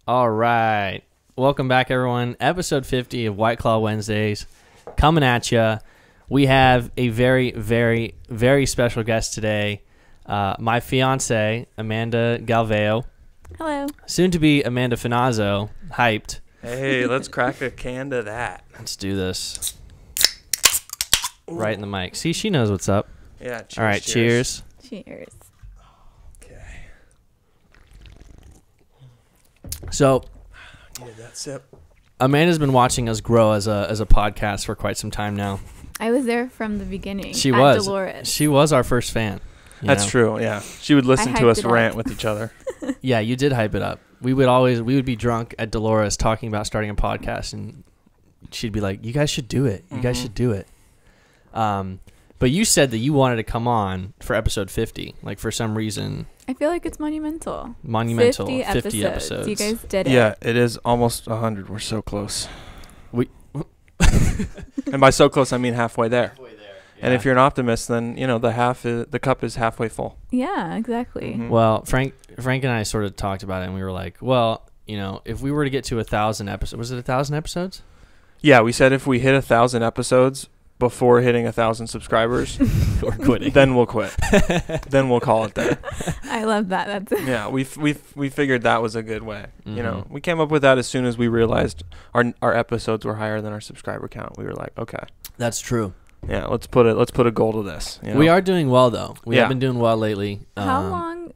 All right. Welcome back, everyone. Episode 50 of White Claw Wednesdays. Coming at you. We have a very, very, very special guest today. My fiancee, Amanda Galvao. Hello. Soon to be Amanda Finazzo. Hyped. Hey, let's crack a can to that. Let's do this. Right in the mic. See, she knows what's up. Yeah, cheers. All right, cheers. Cheers. Okay. So, Needed that sip. Amanda's been watching us grow as a podcast for quite some time now. I was there from the beginning. She at was. Dolores. She was our first fan. That's true, yeah. She would listen to hyped us it up. rant with each other. Yeah, you did hype it up. We would be drunk at Dolores talking about starting a podcast, and she'd be like, "You guys should do it. You guys should do it." But you said that you wanted to come on for episode 50, like for some reason. I feel like it's monumental. 50 episodes. You guys did it. Yeah, it is almost 100. We're so close. We And by so close, I mean halfway there. And Yeah. if you're an optimist, then, you know, the cup is halfway full. Yeah, exactly. Mhm. Well, Frank and I sort of talked about it, and we were like, well, you know, if we were to get to 1,000 episodes, was it 1,000 episodes? Yeah, we said if we hit 1,000 episodes before hitting 1,000 subscribers, We're quitting. then we'll quit. Then we'll call it there. I love that. That's it. Yeah, we figured that was a good way. You know, Mhm. we came up with that as soon as we realized our episodes were higher than our subscriber count. We were like, okay, That's true. yeah, let's put a goal to this. You know? We are doing well, though. We Yeah. have been doing well lately. How long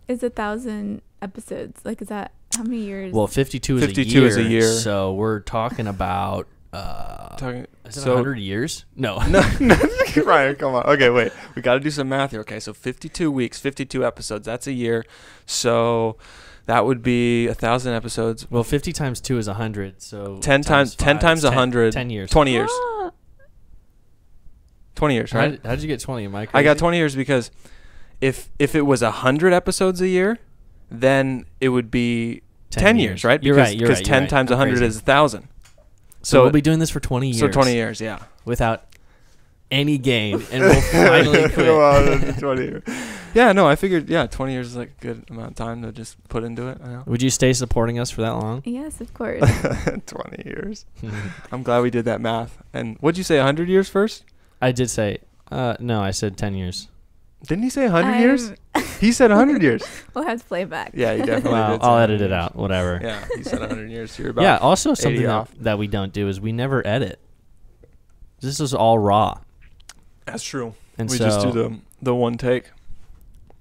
is 1,000 episodes? Like, is that how many years? Well, 52 52 is is a year. So we're talking about is it 100 years? No. No, Ryan, come on. Okay, wait. We got to do some math here. Okay, so 52 weeks, 52 episodes. That's a year. So that would be 1,000 episodes. Well, 50 times 2 is 100. So 10 times 100. 10 years. 20 years. Ah, 20 years, right? How did you get 20? Am I crazy? I got 20 years because if it was 100 episodes a year, then it would be 10 years, right? You're right. Because 10 times 100 is 1,000. So we'll be doing this for 20 years. So 20 years, yeah. Without any gain, and we'll finally quit. Well, 20 years. Yeah, no, I figured, 20 years is like a good amount of time to just put into it. I know. Would you stay supporting us for that long? yes, of course. 20 years. I'm glad we did that math. And what'd you say, 100 years first? I did say, no, I said 10 years. Didn't he say 100 years? He said 100 years. We'll have to play it back. Yeah, he definitely Well, did. say I'll 100 edit it years. out, whatever. Yeah, he said 100 years. So you're about Yeah, also something 80 off. that we don't do is we never edit. This is all raw. That's true. And We so, just do the one take.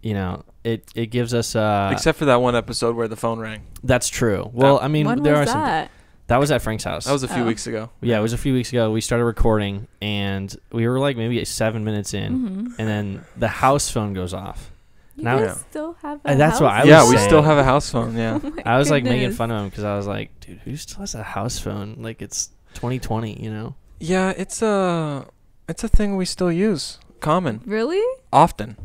you know, it gives us Except for that one episode where the phone rang. that's true. Well, I mean, When there was are some that? that was at Frank's house. That was a few Oh. weeks ago. Yeah, it was a few weeks ago. We started recording, and we were like maybe 7 minutes in, Mhm. and then the house phone goes off. You Now- guys Yeah. still have a That's what house I Yeah, was we saying. still have a house phone, yeah. Oh my I was like making goodness. fun of him because I was like, dude, who still has a house phone? Like it's 2020, you know? Yeah, it's a thing we still use. Common. Really? Often.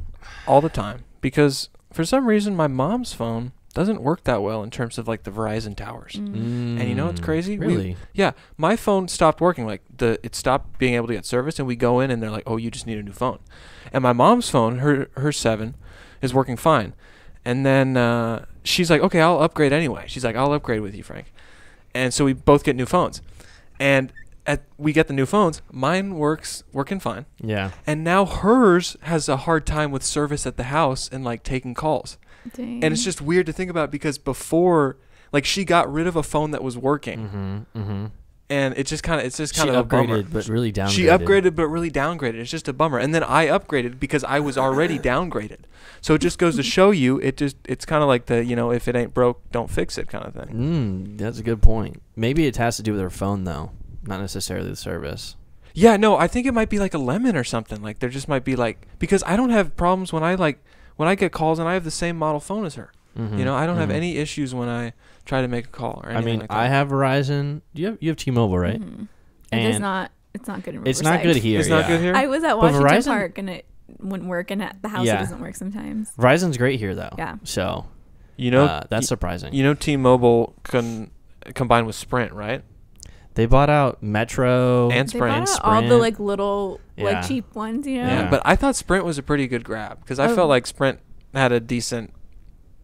All the time. Because for some reason my mom's phone doesn't work that well in terms of like the Verizon towers. Mm. And you know what's crazy? Really? Yeah, my phone stopped working. Like it stopped being able to get service, and we go in and they're like, "Oh, you just need a new phone." And my mom's phone, her 7, is working fine. And then she's like, "Okay, I'll upgrade anyway." She's like, "I'll upgrade with you, Frank." And so we both get new phones, and we get the new phones. Mine working fine, Yeah. and now hers has a hard time with service at the house and like taking calls. Dang. And it's just weird to think about because before, like, she got rid of a phone that was working, and it's just kind of She a bummer. upgraded, but really downgraded. She upgraded but really downgraded. It's just a bummer. And then I upgraded because I was already downgraded. So it just goes to show you, it's kind of like the, you know, if it ain't broke, don't fix it kind of thing. That's a good point. Maybe it has to do with her phone, though, not necessarily the service. Yeah, no, I think it might be like a lemon or something. Like there just might be like, because I don't have problems when I get calls and I have the same model phone as her. Mm-hmm. You know, I don't have any issues when I try to make a call or anything I mean, like that. I have Verizon. You have T-Mobile, right? Mhm. And It's not good in it's not good here. It's not yeah. good here? I was at But Washington Verizon- Park and it wouldn't work, and at the house Yeah. it doesn't work sometimes. Verizon's great here, though. Yeah. So You know, that's surprising. you know T-Mobile combined with Sprint, right? They bought out Metro And They Sprint. bought out Sprint. all the like little Yeah. like cheap ones, you know. Yeah. But I thought Sprint was a pretty good grab because I Oh. felt like Sprint had a decent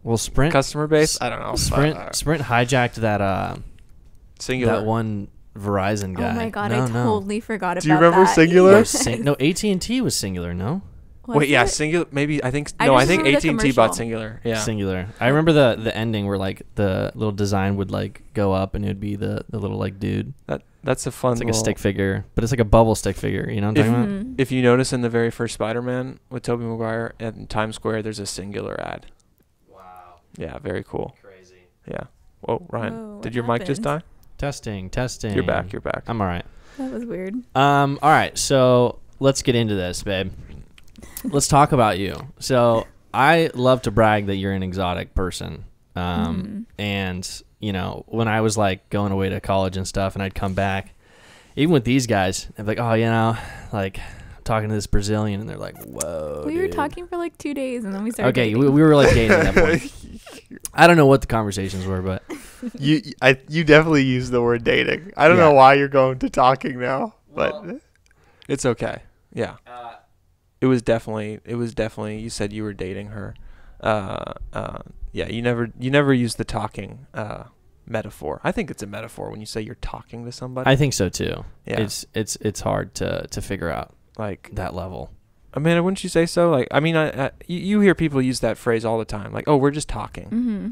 Well, Sprint customer base. I don't know. Sprint hijacked that Singular. that one Verizon guy. Oh my god, I totally forgot about that. Do you remember Singular? No, AT&T was Singular. No. Was yeah, it? Singular. Maybe I think I no. I just think remember the AT&T bought commercial. Singular. Yeah. Singular. I remember the ending where like the little design would like go up and it would be the little like dude. That's a fun. It's like a stick figure, but it's like a bubble stick figure. You know what I'm talking about? Mhm. If you notice in the very first Spider-Man with Tobey Maguire at Times Square, there's a Singular ad. Wow. Yeah, very cool. Crazy. Yeah. Whoa, Ryan, Whoa, did what your mic just die? happened? Testing. You're back. I'm all right. That was weird. All right, so let's get into this, babe. Let's talk about you. So I love to brag that you're an exotic person. And, you know, when I was like going away to college and stuff and I'd come back, even with these guys, I'd be like, oh, you know, like I'm talking to this Brazilian and they're like, whoa. We were dude. talking for like 2 days and then we started Okay, dating. we were like dating at that point. I don't know what the conversations were, but You definitely use the word dating. I don't Yeah. know why you're going to talking now, but It's okay. Yeah. It was definitely. You said you were dating her. Yeah. You never use the talking metaphor. I think it's a metaphor when you say you're talking to somebody. I think so too. Yeah. It's hard to figure out like that level. Amanda, wouldn't you say so? Like, I mean, you hear people use that phrase all the time. Like, oh, we're just talking. Mm-hmm.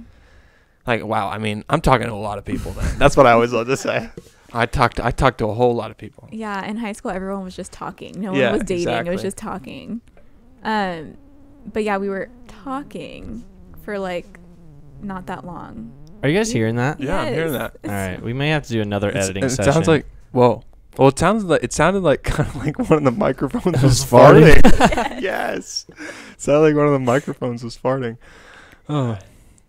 Like, wow. I mean, I'm talking to a lot of people. Then that's what I always love to say. I talked to a whole lot of people. Yeah, in high school, everyone was just talking. No Yeah, one was dating. It exactly. was just talking. But yeah, we were talking for like not that long. Are you guys hearing that? Yeah, I'm hearing Yes. that. All right, we may have to do another editing It session. sounds like whoa. Well, it sounded like kind of like one of the microphones It was was farting. farting. Yes. It sounded like one of the microphones was farting. Oh,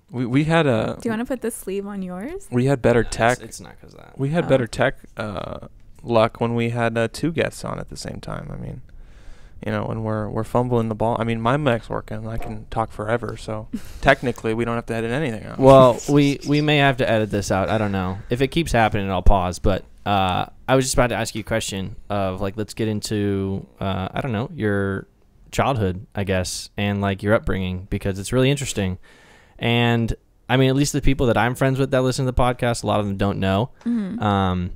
we had a. Do you want to put the sleeve on yours? We had better tech. It's not because of that. We had Oh. better tech luck when we had 2 guests on at the same time. I mean, you know, when we're fumbling the ball. I mean, my mic's working. I can talk forever. So technically, we don't have to edit anything out. Well, we may have to edit this out. I don't know. If it keeps happening, I'll pause. But I was just about to ask you a question of like, let's get into I don't know, your childhood, I guess, and like your upbringing, because it's really interesting. And I mean, at least the people that I'm friends with that listen to the podcast, a lot of them don't know. Mm-hmm.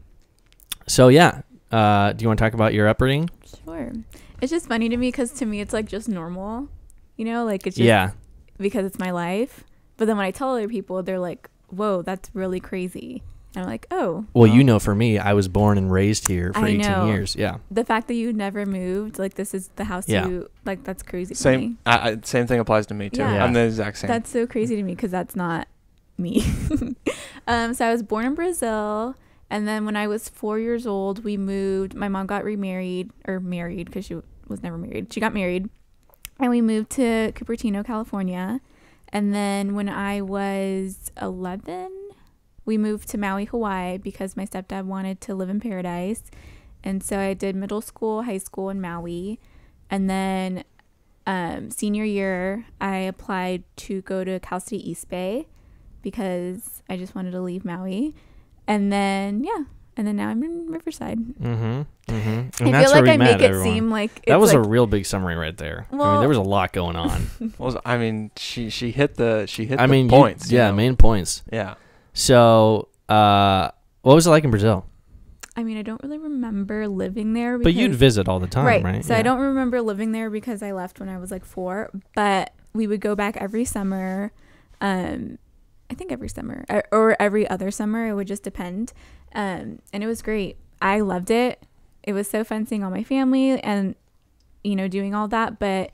So yeah, do you want to talk about your upbringing? Sure. It's just funny to me because to me it's like just normal, you know, like it's just because it's my life. But then when I tell other people, they're like, "Whoa, that's really crazy." And I'm like, "Oh." Well, you know, for me, I was born and raised here for I 18 know. years. Yeah. The fact that you never moved, like this is the house Yeah. you like, that's crazy to Same. me. Same thing applies to me too. Yeah. I'm the exact same. That's so crazy to me because that's not me. So I was born in Brazil, and then when I was 4 years old, we moved. My mom got married because she was never married. She got married, and we moved to Cupertino, California. And then when I was 11, we moved to Maui, Hawaii, because my stepdad wanted to live in paradise. And so I did middle school, high school in Maui. And then senior year, I applied to go to Cal State East Bay because I just wanted to leave Maui. And then, now I'm in Riverside. Mm-hmm. And I that's feel where like we I met make it everyone. seem like it's That was like, a real big summary right there. I mean, Well- there was a lot going on. Well, I mean, she hit the I mean, points. you know? main points. Yeah. So, what was it like in Brazil? I mean, I don't really remember living there. But you'd visit all the time, right? So I don't remember living there because I left when I was like 4. But we would go back every summer. I think every summer or every other summer. It would just depend. And it was great. I loved it. It was so fun seeing all my family and, you know, doing all that. But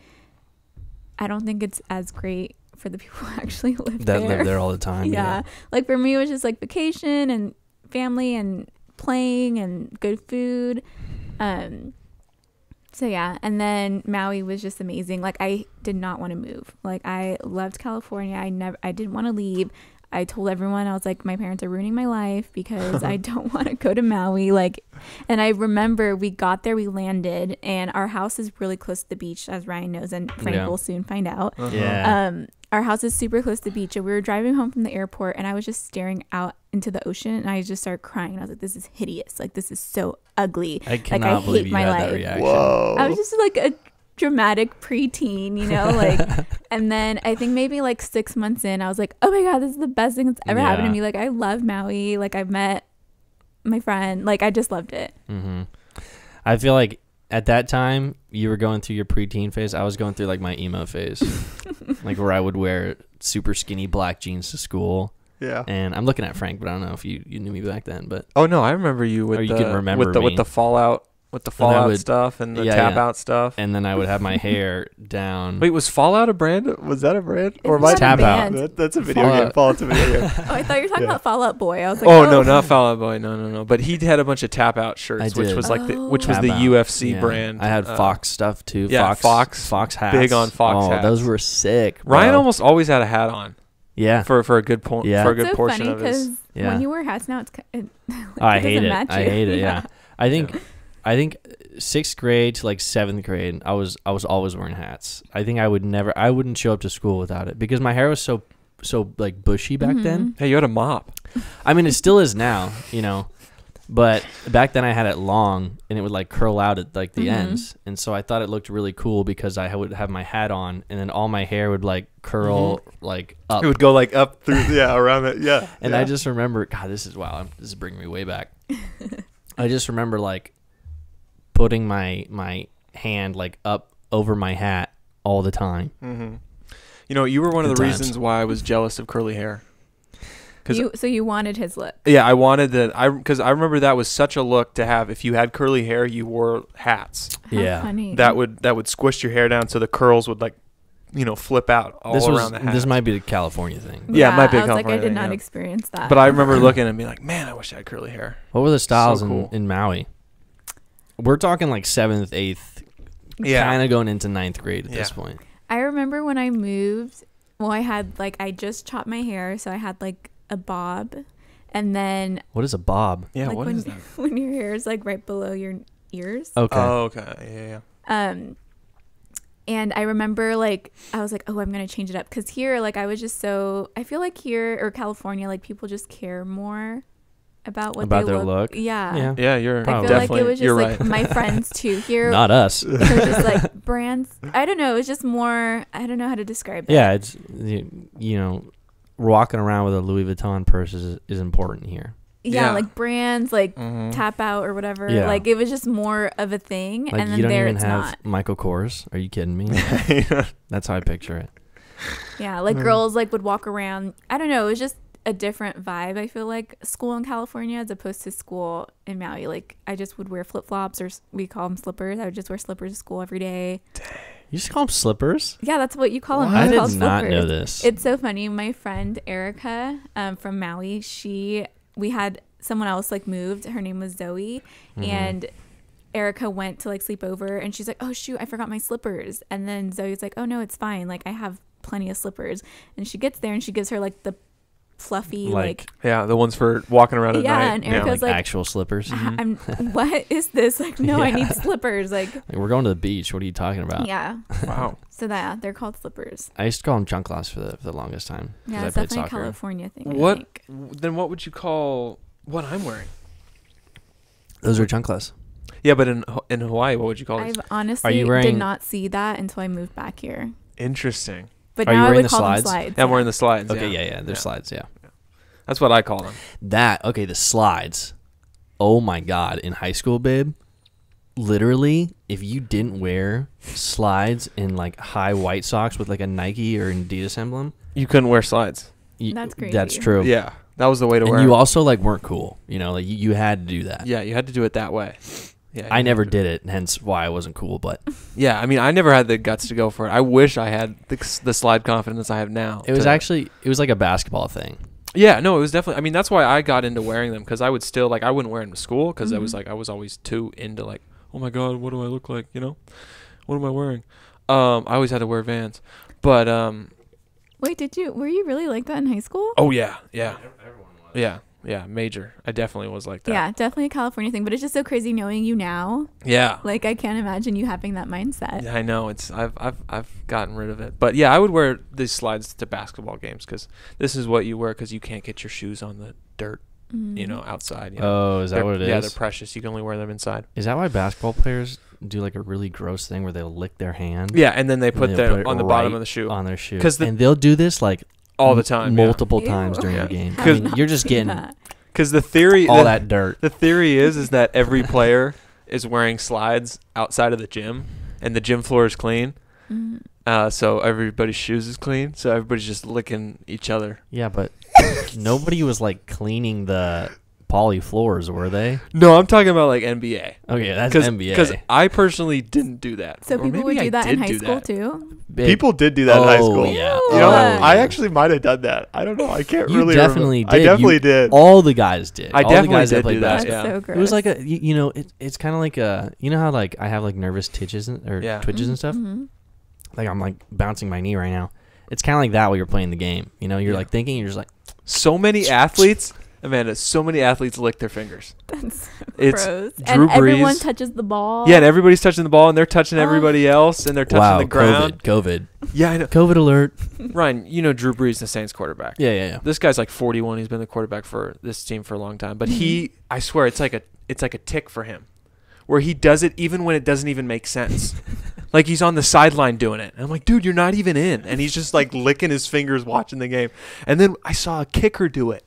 I don't think it's as great for the people who actually live there. That live there all the time. Yeah. Like for me, it was just like vacation and family and playing and good food. So yeah, and then Maui was just amazing. Like I did not want to move. Like I loved California. I didn't want to leave. I told everyone, I was like, my parents are ruining my life because I don't want to go to Maui. Like, and I remember we got there, we landed, and our house is really close to the beach, as Ryan knows, and Frank will soon find out. Yeah. Our house is super close to the beach, and we were driving home from the airport, and I was just staring out into the ocean, and I just started crying. I was like, this is hideous. Like, this is so ugly. I cannot hate believe you my had that life. reaction. Whoa. I was just like dramatic preteen, you know, like, and then I think maybe like 6 months in, I was like, oh my God, this is the best thing that's ever happened to me. Like, I love Maui. Like, I met my friend. Like, I just loved it. Mm-hmm. I feel like at that time you were going through your preteen phase. I was going through like my emo phase, like where I would wear super skinny black jeans to school. Yeah. And I'm looking at Frank, but I don't know if you knew me back then. But Oh no, I remember you with Or you the can remember with the Fallout stuff and the tap out stuff. and then I would have my hair down. Wait, was Fallout a brand? Was that a brand? Or my Tap Out? That's a video Fallout. game. Fallout's a video game. Oh, I thought you were talking Yeah. about Fall Out Boy. I was like, Oh no, not Fallout Boy. No. But he had a bunch of tap out shirts, I which did. was like the Tap Out. UFC Yeah. brand. I had Fox stuff too. yeah, Fox hats. Big on Fox hats. Those were sick. Bro. Ryan almost always had a hat on Yeah. for a good point. Yeah. For a good so portion funny of his. because Yeah. when you wear hats now, it's like, I it hate doesn't it. match I you. hate it. Yeah. I think 6th grade to like 7th grade, I was always wearing hats. I think I wouldn't show up to school without it because my hair was so like bushy back then. Hey, you had a mop. I mean, it still is now, you know, but back then I had it long and it would like curl out at like the ends. And so I thought it looked really cool because I would have my hat on and then all my hair would like curl like up. It would go like up through, around it. Yeah. And yeah. I just remember, God, this is bringing me way back. I just remember like putting my hand like up over my hat all the time. Mm-hmm. You know, you were one of Good the times. reasons why I was jealous of curly hair. So you wanted his look. Yeah, I wanted that. Because I remember that was such a look to have. If you had curly hair, you wore hats. How Yeah. funny. That would squish your hair down so the curls would like, flip out all around the hat. This might be the California thing. Yeah, it might be a I was like, I California did thing, not yeah. experience that. But I remember looking and being like, man, I wish I had curly hair. What were the styles So cool. in Maui? We're talking like 7th, 8th, kind of going into 9th grade at this point. I remember when I moved, well, I just chopped my hair, so I had like a bob, and then What is a bob? Yeah, like what when, is that? when your hair is like right below your ears. Okay. Oh, okay. Yeah. And I remember like I was like, oh, I'm gonna change it up because here, like I was just so I feel like here or California, like people just care more about what About they their look. Yeah. Yeah. Yeah, you're I feel definitely. like it was just you're like right. my friends too. Here, Not us. it was just like brands. I don't know. It was just more. I don't know how to describe it. Yeah, it's you know, walking around with a Louis Vuitton purse is important here. Yeah, like brands, like Mhm. Tap Out or whatever. Yeah. Like it was just more of a thing, Like and then you don't there even it's have not. Michael Kors. Are you kidding me? That's how I picture it. Yeah, like girls like would walk around. I don't know. It was just a different vibe. I feel like school in California as opposed to school in Maui. Like I just would wear flip flops or we call them slippers. I would just wear slippers to school every day. You just call them slippers? Yeah, that's what you call them. I It's did called not slippers. know this. It's so funny. My friend Erica from Maui, we had someone else like moved. Her name was Zoe, and Erica went to like sleep over, and she's like, "Oh shoot, I forgot my slippers." And then Zoe's like, "Oh no, it's fine. Like I have plenty of slippers." And she gets there and she gives her like the fluffy like Yeah, the ones for walking around at yeah, night. and Erica's like, actual slippers. I'm what is this? Like no, I need slippers. Like Like, we're going to the beach. What are you talking about? yeah. Wow. So that they're called slippers. I used to call them chanclas for the longest time. 'cause Yeah, I it's played definitely a soccer. California thing. I What? think. Then what would you call what I'm wearing? Those are chanclas. Yeah, but in Hawaii, what would you call it? I've honestly you wearing- did not see that until I moved back here. Interesting. But Are you now I wearing would the call slides? them slides. Yeah, I'm wearing the slides. Okay, yeah. yeah. They're slides, yeah. That's what I call them. The slides. Oh my God. In high school, babe, literally, if you didn't wear slides in like high white socks with like a Nike or an Adidas emblem, You couldn't wear slides. That's crazy. That's true. Yeah, that was the way to wear And you it. also like weren't cool. You know, like you had to do that. Yeah, you had to do it that way. Yeah, I you never had to- did it, hence why I wasn't cool. But Yeah, I mean, I never had the guts to go for it. I wish I had the slide confidence I have now. it was like a basketball thing. Yeah, no, it was definitely. I mean, that's why I got into wearing them because I would still I wouldn't wear them to school because I was I was always too into like, oh my God, what do I look like? You know, what am I wearing? I always had to wear Vans, but Wait, were you really like that in high school? oh yeah, everyone was. Yeah, major. I definitely was like that. Yeah, definitely a California thing. But it's just so crazy knowing you now. Yeah. Like I can't imagine you having that mindset. Yeah, I know I've gotten rid of it, but yeah, I would wear these slides to basketball games because this is what you wear because you can't get your shoes on the dirt, you know, outside. You know? Oh, is that what it is? Yeah, they're precious. You can only wear them inside. Is that why basketball players do like a really gross thing where they'll lick their hand. Yeah, and then they put they'll their it on the right bottom of the shoe. on their shoe, 'Cause and they'll do this like all the time, multiple Ew. times during Yeah. the game. I 'Cause- mean, you're just getting Because the theory, all that dirt. the theory is that every player is wearing slides outside of the gym, and the gym floor is clean. So everybody's shoes is clean. So everybody's just licking each other. Yeah, but nobody was like cleaning the poly floors, were they? No, I'm talking about like NBA. Okay, that's Cause, NBA. Because I personally didn't do that. So Or people maybe would I do that in did high do school that. too. People did do that in high school. Yeah. You know, Oh, I yeah. actually might have done that. I don't know. I can't You really definitely remember. did. I definitely You- did. All the guys did. I All the definitely guys that did played do that, basketball. That's yeah. so gross. It was like you know, it's kind of like you know how like I have like nervous twitches Yeah. twitches and stuff. Mhm. Like I'm like bouncing my knee right now. It's kind of like that while you're playing the game. You know, you're Yeah. like thinking, you're just like, So many athletes, Amanda, so many athletes lick their fingers. That's so It's gross. Drew And everyone Brees. touches the ball. Yeah, and everybody's touching the ball, and they're touching Oh. everybody else, and they're touching wow, the ground. COVID, Yeah, I know. COVID alert. Ryan, you know Drew Brees, the Saints quarterback. Yeah, yeah, yeah. This guy's like 41. He's been the quarterback for this team for a long time. But he, I swear, it's like a tick for him, where he does it even when it doesn't even make sense. Like he's on the sideline doing it. And I'm like, dude, you're not even in. And he's just like licking his fingers watching the game. And then I saw a kicker do it.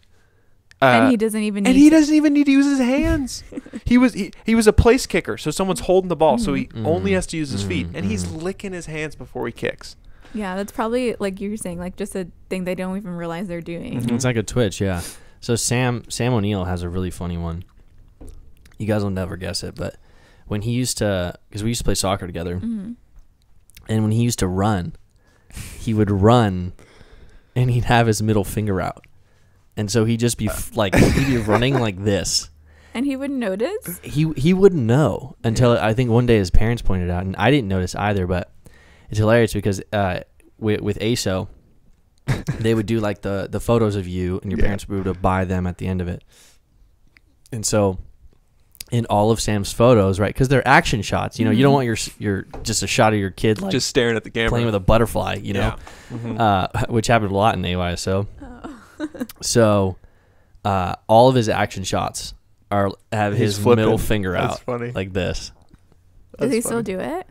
And he doesn't even. And need he to- doesn't even need to use his hands. he was a place kicker, so someone's holding the ball, so he only has to use his feet, and he's licking his hands before he kicks. Yeah, that's probably like you were saying, like just a thing they don't even realize they're doing. Mhm. It's like a twitch, yeah. So Sam O'Neill has a really funny one. You guys will never guess it, but when he used to, because we used to play soccer together, Mhm. and when he used to run, he would run, and he'd have his middle finger out, and so he'd just be he'd be running like this. And he wouldn't notice. He wouldn't know until I think one day his parents pointed out, and I didn't notice either. But it's hilarious because with ASO, they would do like the photos of you, and your parents would buy them at the end of it. And so, in all of Sam's photos, right? Because they're action shots. You know, you don't want your just a shot of your kid like Just staring at the camera, playing with a butterfly. You know, which happened a lot in AYSO. So, all of his action shots have his flipping. middle finger That's out funny. like this. Does he That's still funny. do it?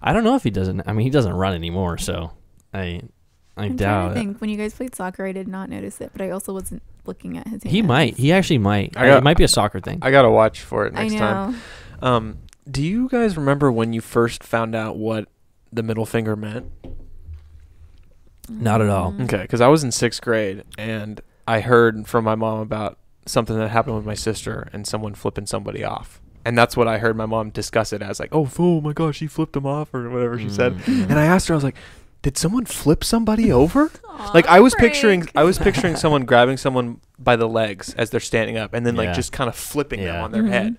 I don't know if he doesn't. I mean, he doesn't run anymore, so I'm trying doubt to it. think. When you guys played soccer, I did not notice it, but I also wasn't looking at his hands. He might. He actually might. It might be a soccer thing. I gotta watch for it I next know. time. Do you guys remember when you first found out what the middle finger meant? Not at all. Mm. Okay, because I was in 6th grade, and I heard from my mom about something that happened with my sister and someone flipping somebody off. And that's what I heard my mom discuss it as, like, oh my gosh, she flipped him off, or whatever she said. Mm. And I asked her, I was like, did someone flip somebody over? Aw, Like I was Frank. picturing someone grabbing someone by the legs as they're standing up, and then like Yeah. just kind of flipping them Yeah. on their Mhm. head.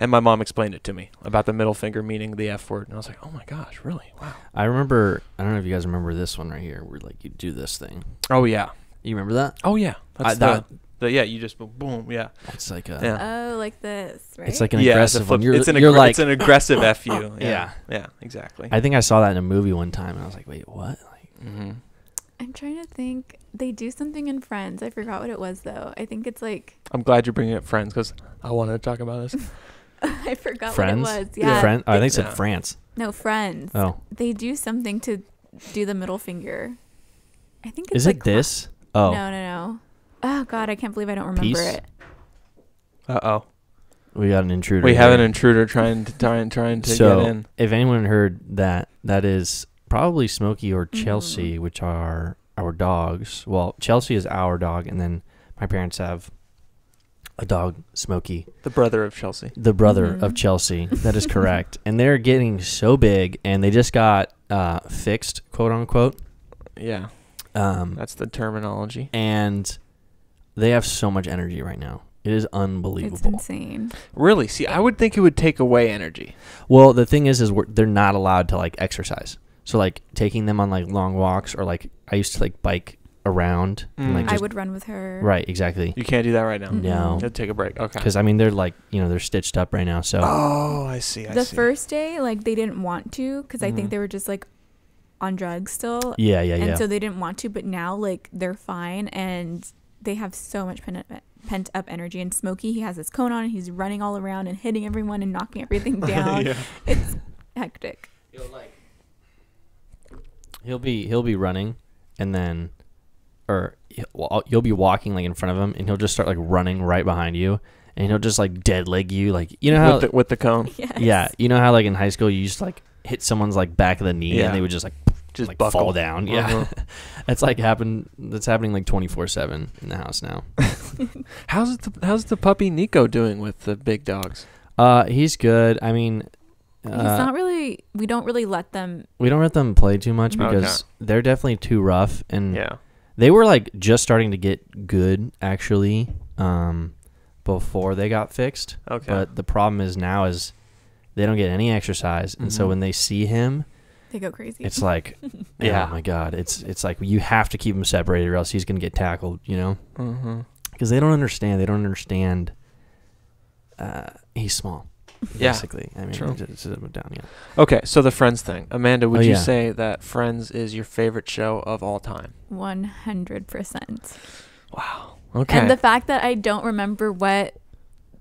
And my mom explained it to me about the middle finger meaning the F word, and I was like, oh my gosh, really? Wow. I remember. I don't know if you guys remember this one right here, where like you do this thing. Oh yeah. You remember that? Oh yeah. That's that- yeah. You just boom. Yeah. It's like a. Yeah. Oh, like this, right? It's like an Yeah, aggressive one. You're, it's an you're like. it's an aggressive fu. Yeah. Yeah. Yeah. Exactly. I think I saw that in a movie one time, and I was like, wait, what? Like, Mm-hmm. I'm trying to think. They do something in Friends. I forgot what it was though. I think it's like I'm glad you're bringing up Friends because I wanted to talk about this. I forgot Friends? what it was. Yeah. Friend? Oh, I think it said Yeah. France. No, Friends. Oh, They do something to do the middle finger. I think it's is like it this? Oh, No. Oh God, I can't believe I don't remember Peace? it. Uh-oh. we got an intruder. We have here. an intruder trying to So, get in. if anyone heard that, that is probably Smokey or Mm-hmm. Chelsea, which are our dogs. Well, Chelsea is our dog, and then my parents have a dog, Smokey, The brother of Chelsea. the brother Mhm. of Chelsea. That is correct. And they're getting so big, and they just got fixed, quote unquote. Yeah. Um, That's the terminology. and they have so much energy right now. It is It's unbelievable. insane. Really? See, I would think it would take away energy. Well, the thing is they're not allowed to like exercise. So like taking them on like long walks, or like I used to like bike around. And, like, Mm. I just, would run with her. right, exactly. You can't do that right now. Mm. No, You'll take a break. Okay. because I mean they're like they're stitched up right now. So Oh, I see. The first day, like they didn't want to because I Mhm. think they were just like on drugs still. yeah, And so they didn't want to, but now like they're fine and they have so much pent up energy. And Smokey, he has his cone on and he's running all around and hitting everyone and knocking everything down. Yeah. It's hectic. He'll be running, and then, you'll be walking like in front of him, and he'll just start like running right behind you, and he'll just like dead leg you, like you know how with the cone. Yes. yeah, you know how like in high school you used to like hit someone's like back of the knee, Yeah. and they would just like buckle. fall down. Yeah, Uh-huh. that's happening like 24/7 in the house now. How's the puppy Nico doing with the big dogs? He's good. I mean, He's not really. We don't really let them. we don't let them play too much Mhm. because they're definitely too rough, and Yeah. they were like just starting to get good actually, before they got fixed. Okay. But the problem is now is they don't get any exercise, and so Mhm. when they see him, They go crazy. it's like, Yeah. oh my god, it's like you have to keep him separated or else he's gonna get tackled, you know, Mm-hmm. because they don't understand. He's small, Yeah. basically. I mean, True. it's down, yeah. Okay, so the Friends thing. Amanda, would Oh, you yeah. say that Friends is your favorite show of all time? 100%. Wow. Okay. And the fact that I don't remember what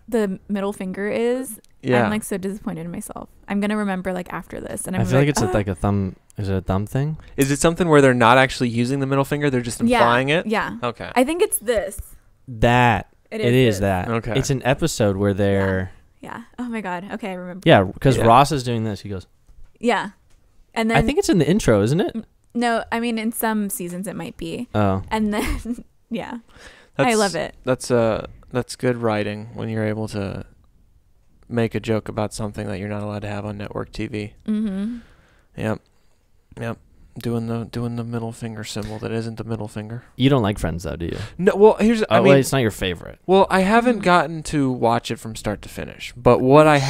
the middle finger is, yeah. I'm like so disappointed in myself. I'm gonna remember like after this, and I'm I feel like it's "Ah." like a thumb. Is it a thumb thing? Is it something where they're not actually using the middle finger? They're just implying it? Yeah. Okay. I think it's this. That it is this. that. Okay. It's an episode where they're Yeah. Oh my god. Okay, I remember. yeah, because Yeah. Ross is doing this. He goes. Yeah. And then I think it's in the intro, isn't it? no, I mean in some seasons it might be. Oh, And then yeah. I love it. That's good writing when you're able to make a joke about something that you're not allowed to have on network TV. Mhm. Yep. Doing the middle finger symbol that isn't the middle finger. you don't like Friends though, do you? No, well, here's Oh, wait, it's not your favorite. well, I haven't Mm. gotten to watch it from start to finish, but what I should.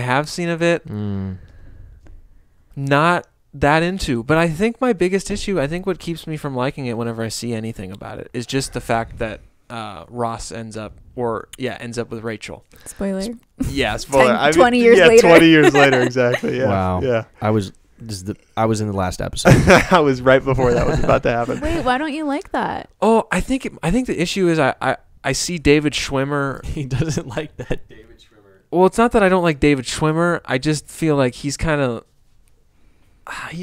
have seen of it, Mm. not that into. But I think my biggest issue, I think what keeps me from liking it whenever I see anything about it, is just the fact that Ross ends up with Rachel. Spoiler. Yeah, Spoiler. 20 years yeah, later. 20 years later, exactly. Yeah. Wow. Yeah. I was in the last episode. I was right before that was about to happen. Wait, why don't you like that? Oh, I think the issue is I see David Schwimmer. He doesn't like that David Schwimmer. Well, it's not that I don't like David Schwimmer. I just feel like he's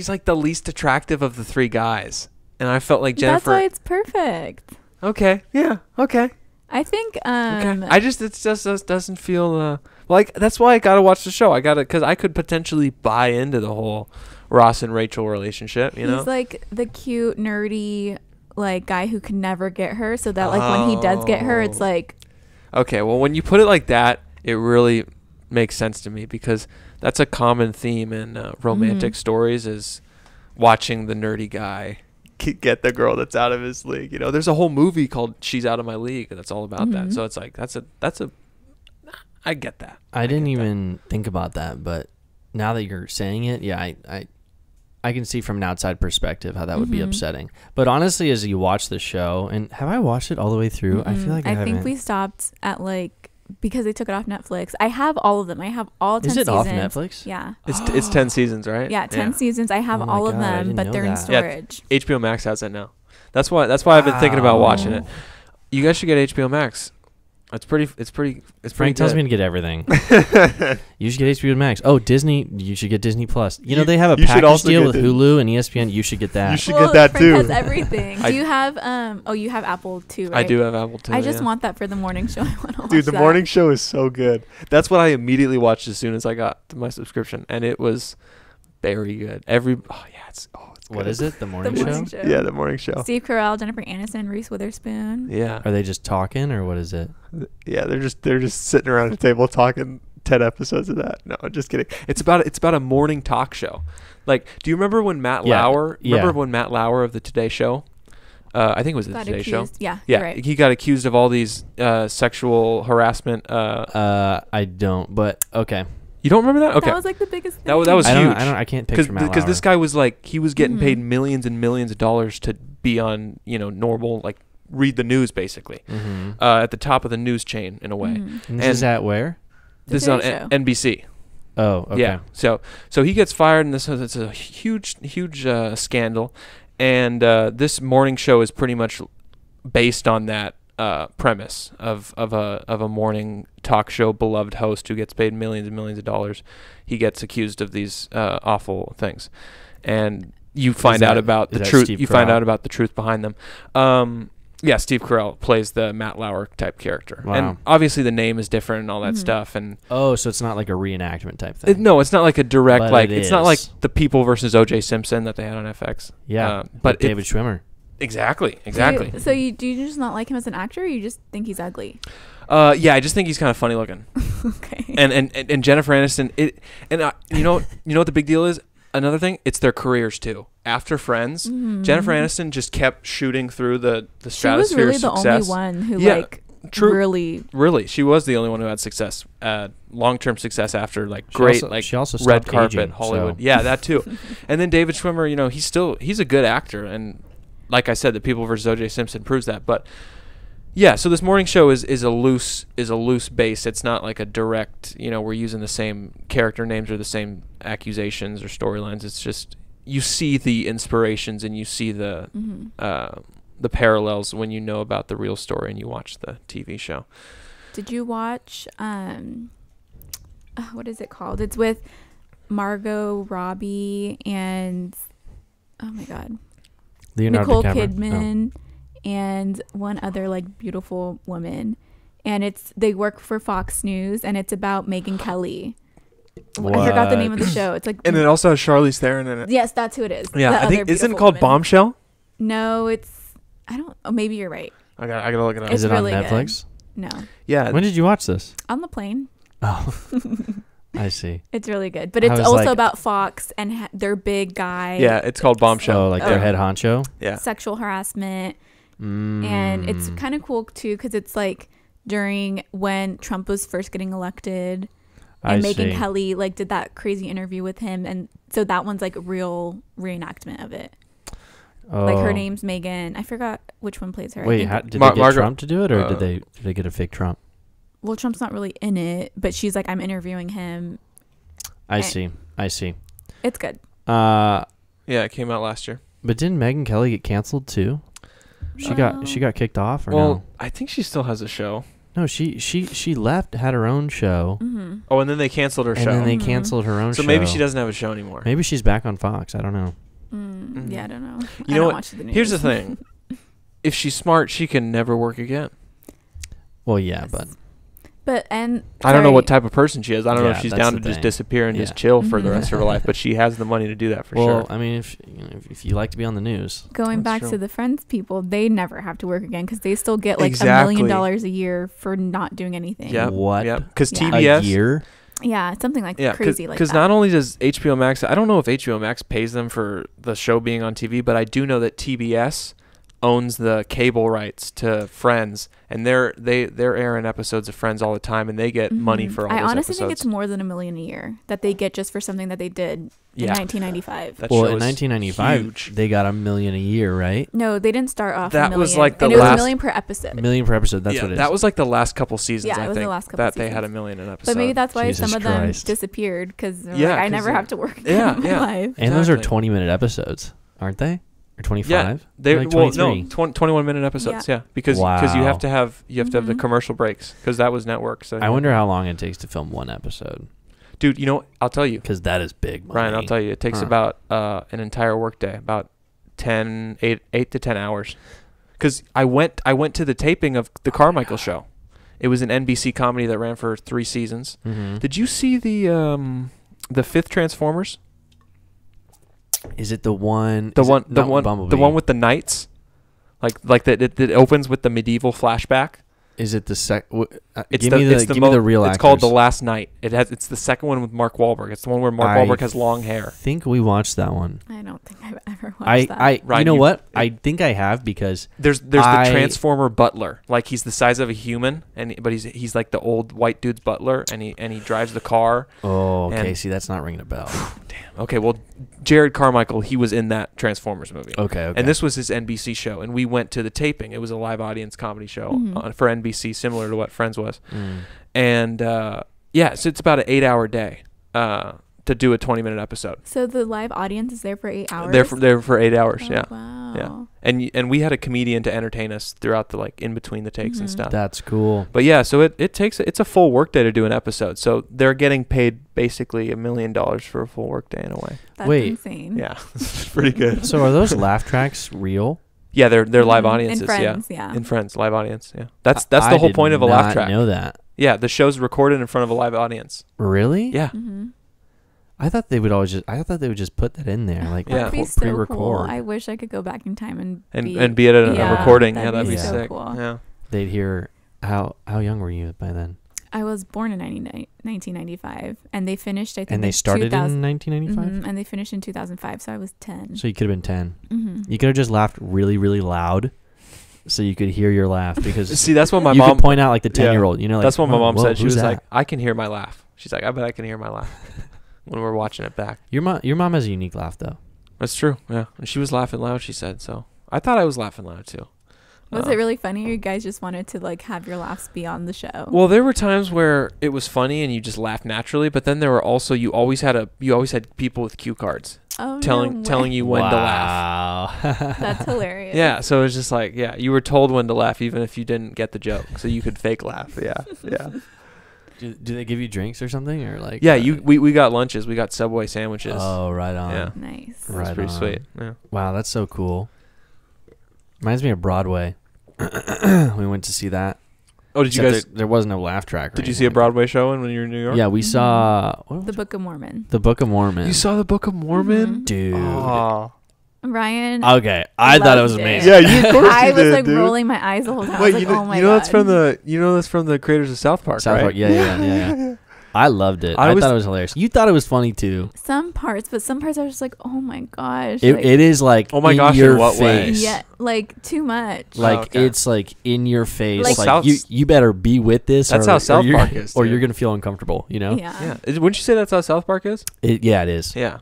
like the least attractive of the three guys, and I felt like Jennifer. That's why it's perfect. Okay. Yeah. Okay. I think Okay. It just doesn't feel like that's why I gotta watch the show. Because I could potentially buy into the whole Ross and Rachel relationship. You know. he's like the cute, nerdy like guy who can never get her, so that like when he does get her, it's Oh. like Okay. Well, when you put it like that, it really makes sense to me because that's a common theme in romantic Mhm. stories is watching the nerdy guy get the girl that's out of his league. You know, there's a whole movie called "She's Out of My League" that's all about that. Mhm. So it's like that's a. I get that. I didn't get that. even think about that, but now that you're saying it, yeah, I can see from an outside perspective how that would be Mhm. upsetting. But honestly, as you watch the show, and have I watched it all the way through? I feel like I haven't. think we stopped at like because they took it off Netflix. I have all of them. I have all 10 Is it seasons. off Netflix? Yeah. It's 10 seasons, right? Yeah, 10 seasons. I have Oh my all of God, I them, didn't but know they're in that. Yeah. storage. HBO Max has it now. That's why I've been thinking about watching it. Wow. You guys should get HBO Max. It's pretty Frank tells good. me to get everything. You should get HBO Max. Oh, Disney, you should get Disney Plus. You know, they have a you should package also deal get with Disney. Hulu and ESPN. You should get that. You should get that Frank too. has everything. I- Do you have you have Apple too, right? I do have Apple too. I just yeah. want that for the morning show. I want to watch Dude, the that. morning show is so good. That's what I immediately watched as soon as I got to my subscription, and it was very good. It's What good. is it? The The morning morning show? show. Yeah, the morning show. Steve Carell, Jennifer Aniston, Reese Witherspoon. Yeah. Are they just talking or what is it? Yeah, they're just sitting around a table talking 10 episodes of that. No, just kidding. It's about a morning talk show. Like, do you remember when Matt Yeah, Lauer? yeah. Remember when Matt Lauer of the Today Show? I think it was the Got Today Show. accused. Yeah, Yeah, you're right. he got accused of all these sexual harassment. I don't, but okay. You don't remember that? Okay, That was like the biggest thing. That was I don't. huge. I can't picture Matt because this Lauer. guy was like he was getting Mhm. paid millions and millions of dollars to be on normal like read the news basically Mhm. at the top of the news chain in a way. Mhm. And this is at where? The This is on Today Show. NBC. Oh, okay. Yeah. So he gets fired, and it's a huge scandal, and this morning show is pretty much based on that premise of a morning talk show beloved host who gets paid millions and millions of dollars, he gets accused of these awful things, and you find out about the truth. You find out about the truth behind them. Yeah, Steve Carell plays the Matt Lauer type character. Wow. And obviously the name is different and all that stuff. And so it's not like a reenactment type thing. no, it's not like a direct, But it's not like the People versus O.J. Simpson that they had on FX. Yeah, but David Schwimmer. Exactly. Do you just not like him as an actor, or you just think he's ugly? Yeah, I just think he's kind of funny looking. Okay. And Jennifer Aniston, you know what the big deal is? Another thing, it's their careers too. After Friends, Jennifer Aniston just kept shooting through the stratosphere of success. She was really the only one who really, she was the only one who had success, long-term success after she also red carpet aging, Hollywood. So. Yeah, that too. And then David Schwimmer, he's a good actor, and like I said, the People versus O.J. Simpson proves that. But yeah, so this morning show is a loose base. It's not like a direct, we're using the same character names or the same accusations or storylines. It's just you see the inspirations and you see the parallels when you know about the real story and you watch the TV show. Did you watch what is it called? It's with Margot Robbie and oh my god, Leonardo Nicole DiCaprio. Kidman. And one other beautiful woman, and they work for Fox News, and it's about Megyn Kelly. What? I forgot the name of the show. It's and it also has Charlize Theron in it. Yes, that's who it is. Yeah, I think isn't it called Bombshell? No, I don't. Oh, maybe you're right. I gotta look it up. Is it really on Netflix? Good. No. Yeah. When did you watch this? On the plane. Oh, I see. It's really good, but it's also about Fox and their big guy. Yeah, it's called Bombshell. Oh, their head honcho. Yeah. Sexual harassment. And it's kind of cool too because it's during when Trump was first getting elected, and Megyn Kelly did that crazy interview with him, and so that one's a real reenactment of it. Oh. Her name's Megan. I forgot which one plays her. Wait, did they get Trump to do it, or did they get a fake Trump? Well, Trump's not really in it, but she's I'm interviewing him. I see. It's good. Yeah, it came out last year. But didn't Megyn Kelly get canceled too? She got kicked off, or no? I think she still has a show. No, she left, had her own show. Mm-hmm. Oh, and then they canceled her show. And then they canceled her own show. So maybe she doesn't have a show anymore. Maybe she's back on Fox. I don't know. Yeah, I don't know. You know what? Here's the thing. If she's smart, she can never work again. Well, yeah, but I don't know what type of person she is. I don't know if she's down to just disappear and just chill for the rest of her life, but she has the money to do that for sure. Well, I mean, if you like to be on the news. Going back to the Friends people, they never have to work again because they still get $1 million a year for not doing anything. Yeah. What? Yeah. Because TBS. A year? Yeah, something crazy like that. Because not only does HBO Max, I don't know if HBO Max pays them for the show being on TV, but I do know that TBS owns the cable rights to Friends, and they're airing episodes of Friends all the time, and they get money for all those episodes. I honestly think it's more than $1 million a year that they get just for something that they did in 1995. That in show is 1995, huge. They got $1 million a year, right? No, they didn't start off. That $1 million. was like the and it was last $1 million per episode. $1 million per episode. That's what it is. That was like the last couple seasons. Yeah, it was the last couple that seasons. they had $1 million an episode. But maybe that's why Jesus some of them Christ. disappeared because I never have to work Yeah, in my life. And those are 20-minute episodes, aren't they? Or 25? Yeah, they like 23. 21-minute episodes. Yeah, because you have to have the commercial breaks because that was network. So I wonder how long it takes to film one episode. Dude, I'll tell you. Because that is big money. Ryan, I'll tell you. It takes about an entire workday, about 8 to 10 hours. Because I went to the taping of the Carmichael show. It was an NBC comedy that ran for 3 seasons. Mm-hmm. Did you see the 5th Transformers? Is it the one? The one with the knights, like that. It opens with the medieval flashback. Is it the Give me the real actors. It's called The Last Night. It's the second one with Mark Wahlberg. It's the one where Mark Wahlberg has long hair. I think we watched that one. I don't think I've ever watched that. Ryan, you know what? I think I have because there's the Transformer butler. Like he's the size of a human, but he's like the old white dude's butler, and he drives the car. Oh, okay. See, that's not ringing a bell. Damn. Okay, well, Jared Carmichael, he was in that Transformers movie. Okay. And this was his NBC show, and we went to the taping. It was a live audience comedy show for NBC, similar to what Friends was. And so it's about an 8-hour day to do a 20-minute episode. So the live audience is there for 8 hours? They're for 8 hours, yeah. Wow. Yeah. And we had a comedian to entertain us throughout the like in between the takes and stuff. That's cool. But yeah, so it's a full workday to do an episode. So they're getting paid basically $1 million for a full workday in a way. That's Wait. insane. Yeah, it's pretty good. So are those laugh tracks real? Yeah, they're live audiences. In Friends, yeah. In Friends, live audience. Yeah, that's the whole point of a laugh track. I know that. Yeah, the show's recorded in front of a live audience. Really? Yeah. Mm-hmm. I thought they would just put that in there, like Yeah. That'd be so pre-record. cool. I wish I could go back in time and be at a Yeah, recording. that'd Yeah, that'd be be so sick. cool. Yeah. They'd hear how young were you by then? I was born in 1995, and they finished. I think. And they started 2000 in 1995. and they finished in 2005. So I was 10. So you could have been 10. Mm-hmm. You could have just laughed really, really loud, so you could hear your laugh. Because See, that's what my you mom could point out like the 10-year-old. You know, like, that's what my mom whoa, said. She who's was that? like, I can hear my laugh. She's like, I bet I can hear my laugh when we're watching it back. Your mom has a unique laugh though. That's true. Yeah, and she was laughing loud. She said so. I thought I was laughing loud too. Was it really funny, or you guys just wanted to like have your laughs be on the show? Well, there were times where it was funny and you just laughed naturally, but then there were also you always had people with cue cards telling you when to laugh. Wow. That's hilarious. Yeah, so it was just like, yeah, you were told when to laugh even if you didn't get the joke, so you could fake laugh. Yeah, yeah. Do they give you drinks or something, or like? Yeah, we got lunches. We got Subway sandwiches. Oh, right on. Yeah. Nice. That's Right pretty on. sweet. Yeah. Wow, that's so cool. Reminds me of Broadway. We went to see that. Oh, did you Except guys? there was no laugh track. Or Did you anything see a like Broadway show when you were in New that. York? Yeah, we saw what The was it? Book of Mormon. The Book of Mormon. You saw the Book of Mormon? Mhm. Dude. Oh. Ryan. Okay, I thought it was loved amazing. Yeah, you of course I you was did, like dude. rolling my eyes the whole time. I Wait, was like, oh my you know god. that's from the creators of South Park, South right? Park. Yeah. I loved it. I I was- thought it was hilarious. You thought it was funny too. Some parts, but some parts I was just like, oh my gosh. It is like Oh my in gosh, in your what way? face. Yeah, like too much. Like okay. it's like in your face. Like- Like, South- you better be with this. That's or, how or South you're- Park is, Or dude. you're gonna feel uncomfortable. You know. Yeah. Wouldn't you say that's how South Park is? Yeah, it is. Yeah.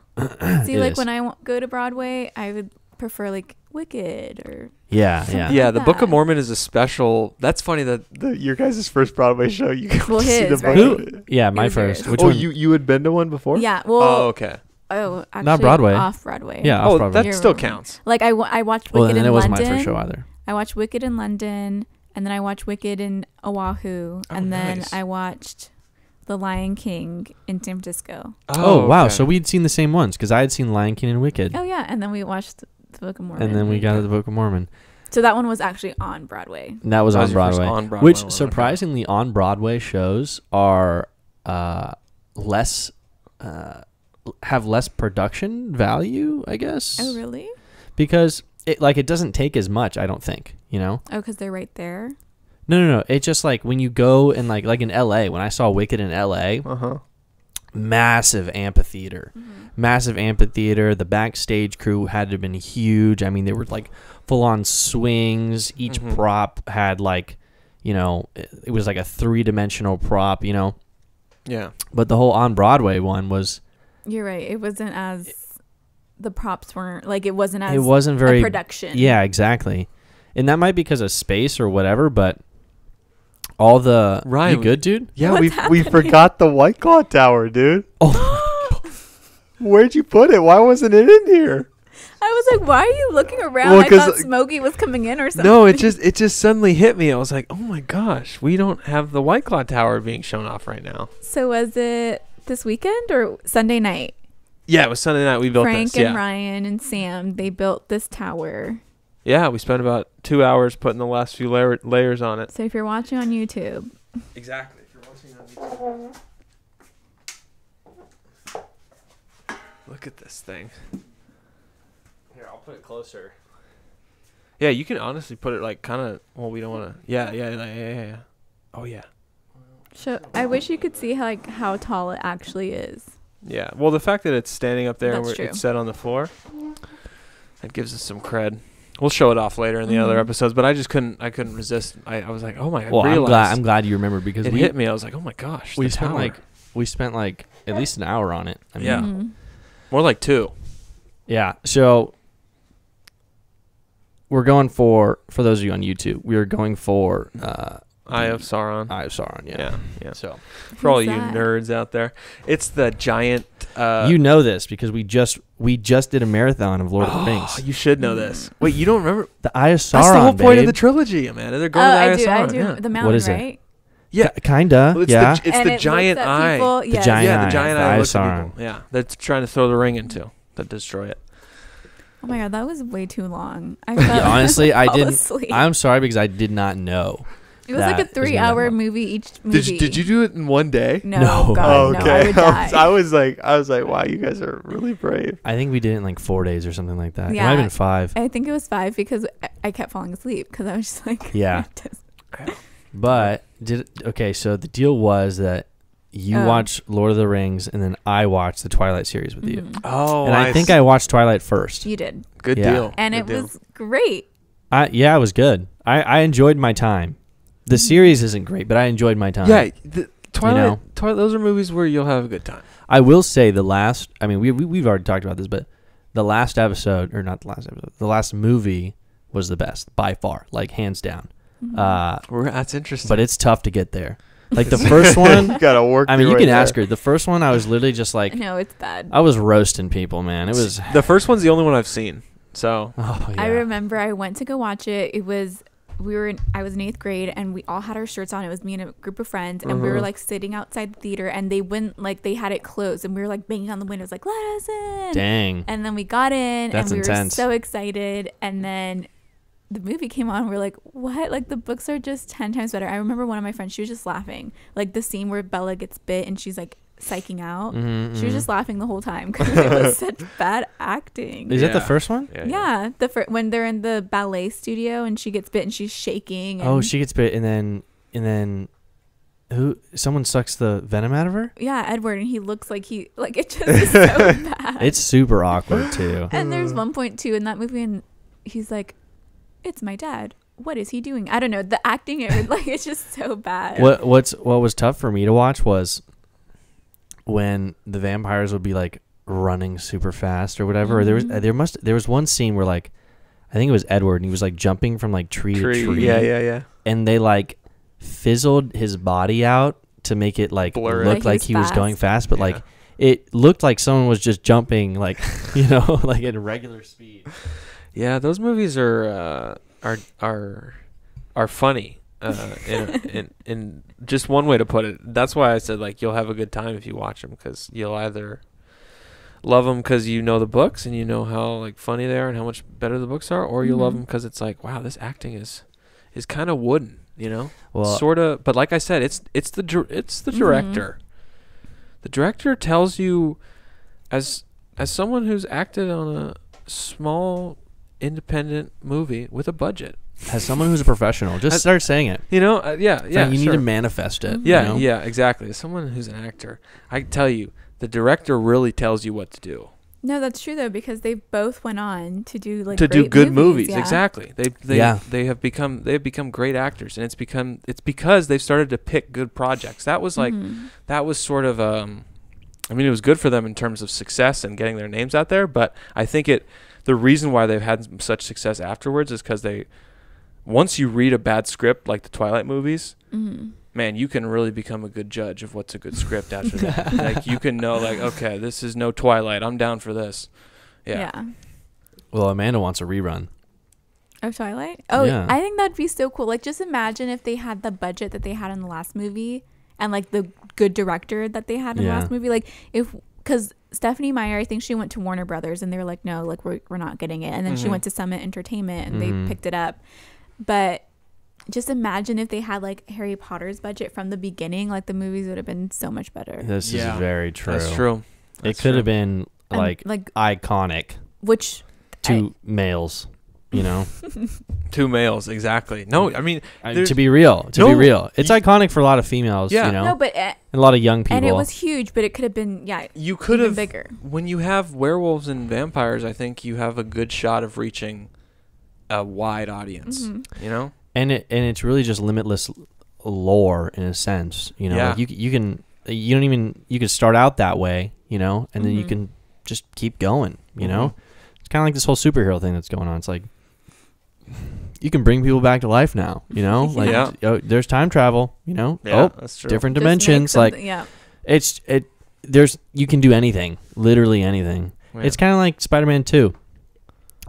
See, It like is. when I go to Broadway, I would prefer like Wicked or Yeah. Yeah, the Book that. of Mormon is a special. That's funny that. Your guys' first Broadway show, you got Well, to see his, the right? Broadway. Yeah, my was first. yours. Which Oh, one? you had been to one before? yeah. Well, Oh, okay. actually Broadway. off Broadway. Yeah, Oh, off Broadway. that You're still wrong. counts. Like I watched Well, Wicked then in it wasn't London. my first show either. I watched Wicked in London, and then I watched Wicked in Oahu, and then nice. I watched The Lion King in San Francisco. Oh, wow! okay. So we'd seen the same ones because I had seen Lion King and Wicked, Oh yeah, and then we watched the Book of Mormon. and then we got the Book of Mormon. So that one was actually on Broadway. And that was That on was your first Broadway. on Broadway Which one, okay. surprisingly, on Broadway shows are less have less production value, I guess. Oh really? Because it doesn't take as much, I don't think. You know. Oh, because they're right there. No. It's just like when you go and like in LA, when I saw Wicked in LA, Uh-huh. massive amphitheater. Massive amphitheater. The backstage crew had to have been huge. I mean, they were like full on swings. Each Mhm. prop had like, it was like a 3-dimensional prop, Yeah. But the whole on Broadway one was, You're right. It wasn't as the props weren't like it wasn't as it wasn't very a production. Yeah, exactly. And that might be because of space or whatever, but all the Ryan, you good, dude? Yeah, What's we happening? forgot the White Claw Tower, dude. Oh, Where'd you put it? Why wasn't it in here? I was like, why are you looking around? Well, I 'cause, thought Smokey was coming in or something. No, it just suddenly hit me. I was like, oh my gosh, we don't have the White Claw Tower being shown off right now. So was it this weekend or Sunday night? Yeah, it was Sunday night. We built Frank this. and Ryan and Sam, they built this tower. Yeah, we spent about 2 hours putting the last few layers on it. So if you're watching on YouTube, Exactly. If you're watching on YouTube. Look at this thing. here, I'll put it closer. Yeah, you can honestly put it like kind of. Well, we don't want to. Yeah. Oh yeah. I wish you could see how tall it actually is. Yeah. Well, the fact that it's standing up there and That's true. it's set on the floor, that gives us some cred. We'll show it off later in the other Mhm. episodes, but I just couldn't resist. I was like, oh my! Well, I realized I'm glad you remember because it we hit me. I was like, oh my gosh! we the spent tower. like at least an hour on it. I mean, Yeah. Mhm. more like 2. Yeah. So we're going for those of you on YouTube, we are going for Eye of Sauron. Eye of Sauron. Yeah. Yeah. So For all Who's you that? nerds out there, it's the giant. you know this because we just did a marathon of Lord of the Rings. You should know this. Wait, you don't remember? The Eye of Sauron. That's the whole point of babe. the trilogy, Amanda. They're Oh, going to the Eye I of do. Sauron. I do. Yeah. The mountain, What is it? right? Yeah. Kinda. Well, it's yeah. the, it's And the it giant looks at eye. people- The yes. giant Yeah, eye. the giant The eye Eye looks of at Sauron. people. Yeah, that's trying to throw the ring into to destroy it. Oh my god, that was way too long. I Yeah, fell, honestly, I fell didn't. asleep. I'm sorry because I did not know. It was like a that was gonna be 3-hour long. movie each movie. Did you do it in one day? No, No. God, Oh, no, okay. I would die. I was like, wow, you guys are really brave. I think we did it in like 4 days or something like that. It Yeah. might have been 5. I think it was 5 because I kept falling asleep because I was just like, Yeah. But so the deal was that you Oh. watched Lord of the Rings and then I watched the Twilight series with you. Mhm. Oh, And I think I watched Twilight first. You did, good Yeah. deal. and Good it deal. was great. It was good. I enjoyed my time. The series isn't great, but I enjoyed my time. Yeah, the Twilight. know? Twilight. Those are movies where you'll have a good time. I will say we've already talked about this, but the last episode, or not the last episode, the last movie was the best by far, like hands down. Mm-hmm. That's interesting. But it's tough to get there. Like the first one, You gotta work. I mean, your you way can there. ask her. The first one, I was literally just like, No, it's bad. I was roasting people, man. It was. the first one's the only one I've seen. So Oh yeah. I remember I went to go watch it. I was in 8th grade and we all had our shirts on. It was me and a group of friends and we were like sitting outside the theater and they had it closed and we were like banging on the windows like, let us in. Dang. And then we got in That's and we intense. were so excited. And then the movie came on. We're like, what? Like the books are just 10 times better. I remember one of my friends, she was just laughing. Like the scene where Bella gets bit and she's like psyching out. Mhm, She was mhm. just laughing the whole time because it was such bad acting. Is that the Yeah. first one? Yeah, when they're in the ballet studio and she gets bit and she's shaking. And Oh, she gets bit, and then someone sucks the venom out of her. yeah, Edward, and he looks like it just is so bad. It's super awkward too. And there's one point too in that movie, and he's like, "It's my dad. What is he doing?" I don't know. The acting, it's just so bad. What was tough for me to watch was when the vampires would be like running super fast or whatever. Or there was one scene where like I think it was Edward and he was like jumping from like tree to tree. Yeah. And they like fizzled his body out to make it like Blur it. look like he was fast. going fast, but Yeah. like it looked like someone was just jumping like like at regular speed. Yeah, those movies are funny. In just one way to put it. That's why I said like you'll have a good time if you watch them because you'll either love them because you know the books and you know how like funny they are and how much better the books are, or you love Mhm. them because it's like wow, this acting is kind of wooden, Well, sort of. But like I said, it's the director. The director tells you, as someone who's acted on a small independent movie with a budget. as someone who's a professional, just start saying it. Yeah. You need sure. to manifest it. Yeah, you know? yeah, exactly. As someone who's an actor, I can tell you, the director really tells you what to do. No, that's true though because they both went on to do like To do great good movies, yeah. exactly. They have become great actors, and it's because they've started to pick good projects. That was like Mhm. that was sort of I mean, it was good for them in terms of success and getting their names out there, but I think the reason why they've had such success afterwards is because once you read a bad script like the Twilight movies, Mhm. man, you can really become a good judge of what's a good script after that. Like you can know like, okay, this is no Twilight. I'm down for this. Yeah. Well, Amanda wants a rerun. Of Twilight? Oh, Yeah. I think that'd be so cool. Like, just imagine if they had the budget that they had in the last movie and, like, the good director that they had in the Yeah. last movie. Like, because Stephanie Meyer, I think she went to Warner Brothers and they were like, no, like, we're not getting it. And then she Mhm. went to Summit Entertainment and Mhm. they picked it up. But just imagine if they had, like, Harry Potter's budget from the beginning. Like, the movies would have been so much better. This Yeah. is very true. That's true. It could have been And, like iconic which to males, you know. Two males, exactly. No, I mean, there's- To be real, it's you- iconic for a lot of females, Yeah. you know, no, but and a lot of young people. and it was huge, but it could have been you could even have bigger. when you have werewolves and vampires. I think you have a good shot of reaching a wide audience. Mhm. You know, and it's really just limitless lore in a sense, you know. Yeah. Like you can start out that way, you know, and then you Mhm. can just keep going, you Mhm. know. It's kind of like this whole superhero thing that's going on. It's like you can bring people back to life now. You know, like Yeah. there's time travel. You know, Yeah, that's true. different Just make dimensions. Like something- yeah. you can do anything, literally anything. Yeah. It's kind of like Spider-Man 2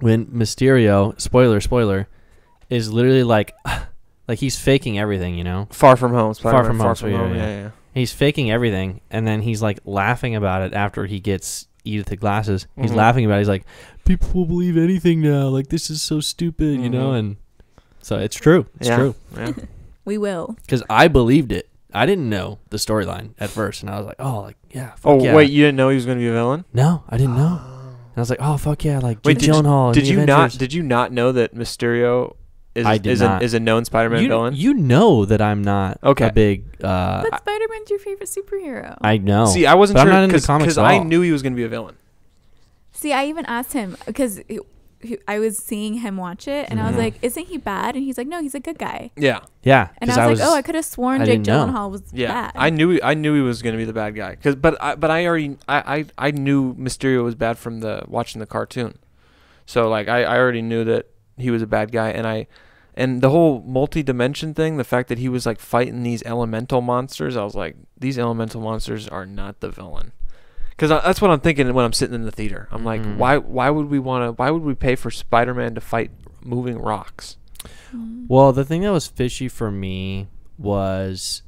when Mysterio, spoiler, is literally like he's faking everything, you know? Far From Home. Spider-Man, From Home, Yeah. He's faking everything, and then he's like laughing about it after he gets Edith glasses. He's Mhm. laughing about it. He's like, people will believe anything now. Like, this is so stupid, you know? Mhm. And so it's true. It's true. Yeah. We will. Because I believed it. I didn't know the storyline at first, and I was like, oh, like, yeah, fuck Oh, yeah. wait, you didn't know he was going to be a villain? No, I didn't know. And I was like, oh, fuck yeah, like, Wait, Jake Gyllenhaal. Did in you the not? Avengers. Did you not know that Mysterio is I did is not. a known Spider-Man villain? You know that I'm not Okay. a big. But Spider-Man's your favorite superhero. I know. See, I wasn't But I'm sure not into comics because at I all. knew he was going to be a villain. See, I even asked him because I was seeing him watch it, and I was Mhm. like, "Isn't he bad?" And he's like, "No, he's a good guy." Yeah, Yeah, And 'cause I was like, "Oh, I could have sworn I Jake didn't know. Gyllenhaal was yeah. bad." I knew he was going to be the bad guy. But I already I knew Mysterio was bad from watching the cartoon. So like I already knew that he was a bad guy, and the whole multi-dimension thing, the fact that he was like fighting these elemental monsters, I was like, these elemental monsters are not the villain. Because that's what I'm thinking when I'm sitting in the theater. I'm like, Mhm. why would we pay for Spider-Man to fight moving rocks? Well, the thing that was fishy for me was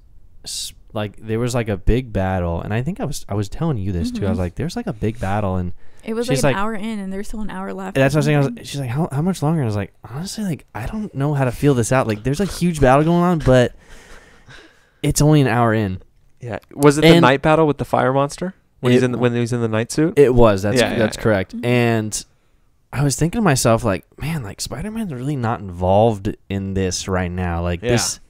like there was like a big battle, and I think I was telling you this too. I was Mhm. like, there's like a big battle, and It was she's like like- an hour in, and there's still an hour left. that's what I was saying. something. She's like, how much longer? And I was like, honestly, like I don't know how to feel this out. Like, there's a huge battle going on, but it's only an hour in. Yeah. Was it the And- night battle with the fire monster when It- when he was in the night suit? It was. That's Yeah, yeah. correct. Mhm. And I was thinking to myself, like, man, like Spider-Man's really not involved in this right now. Like Yeah. this,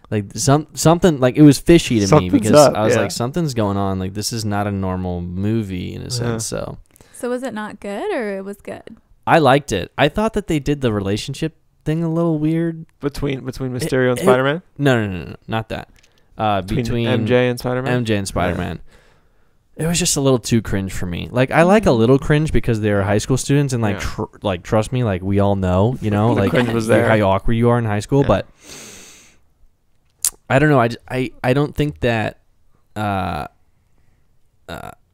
like something like it was fishy to me Something's because up, I was yeah. like, something's going on. Like this is not a normal movie in a sense. So So was it not good, or it was good? I liked it. I thought that they did the relationship thing a little weird. Between Mysterio and it- Spider-Man? No, not that. Between MJ and Spider-Man? MJ and Spider-Man. It was just a little too cringe for me. Like I like a little cringe because they're high school students and like Yeah. trust me, like we all know, you know, The like cringe was there. how awkward you are in high school. Yeah. But I don't know. I don't think that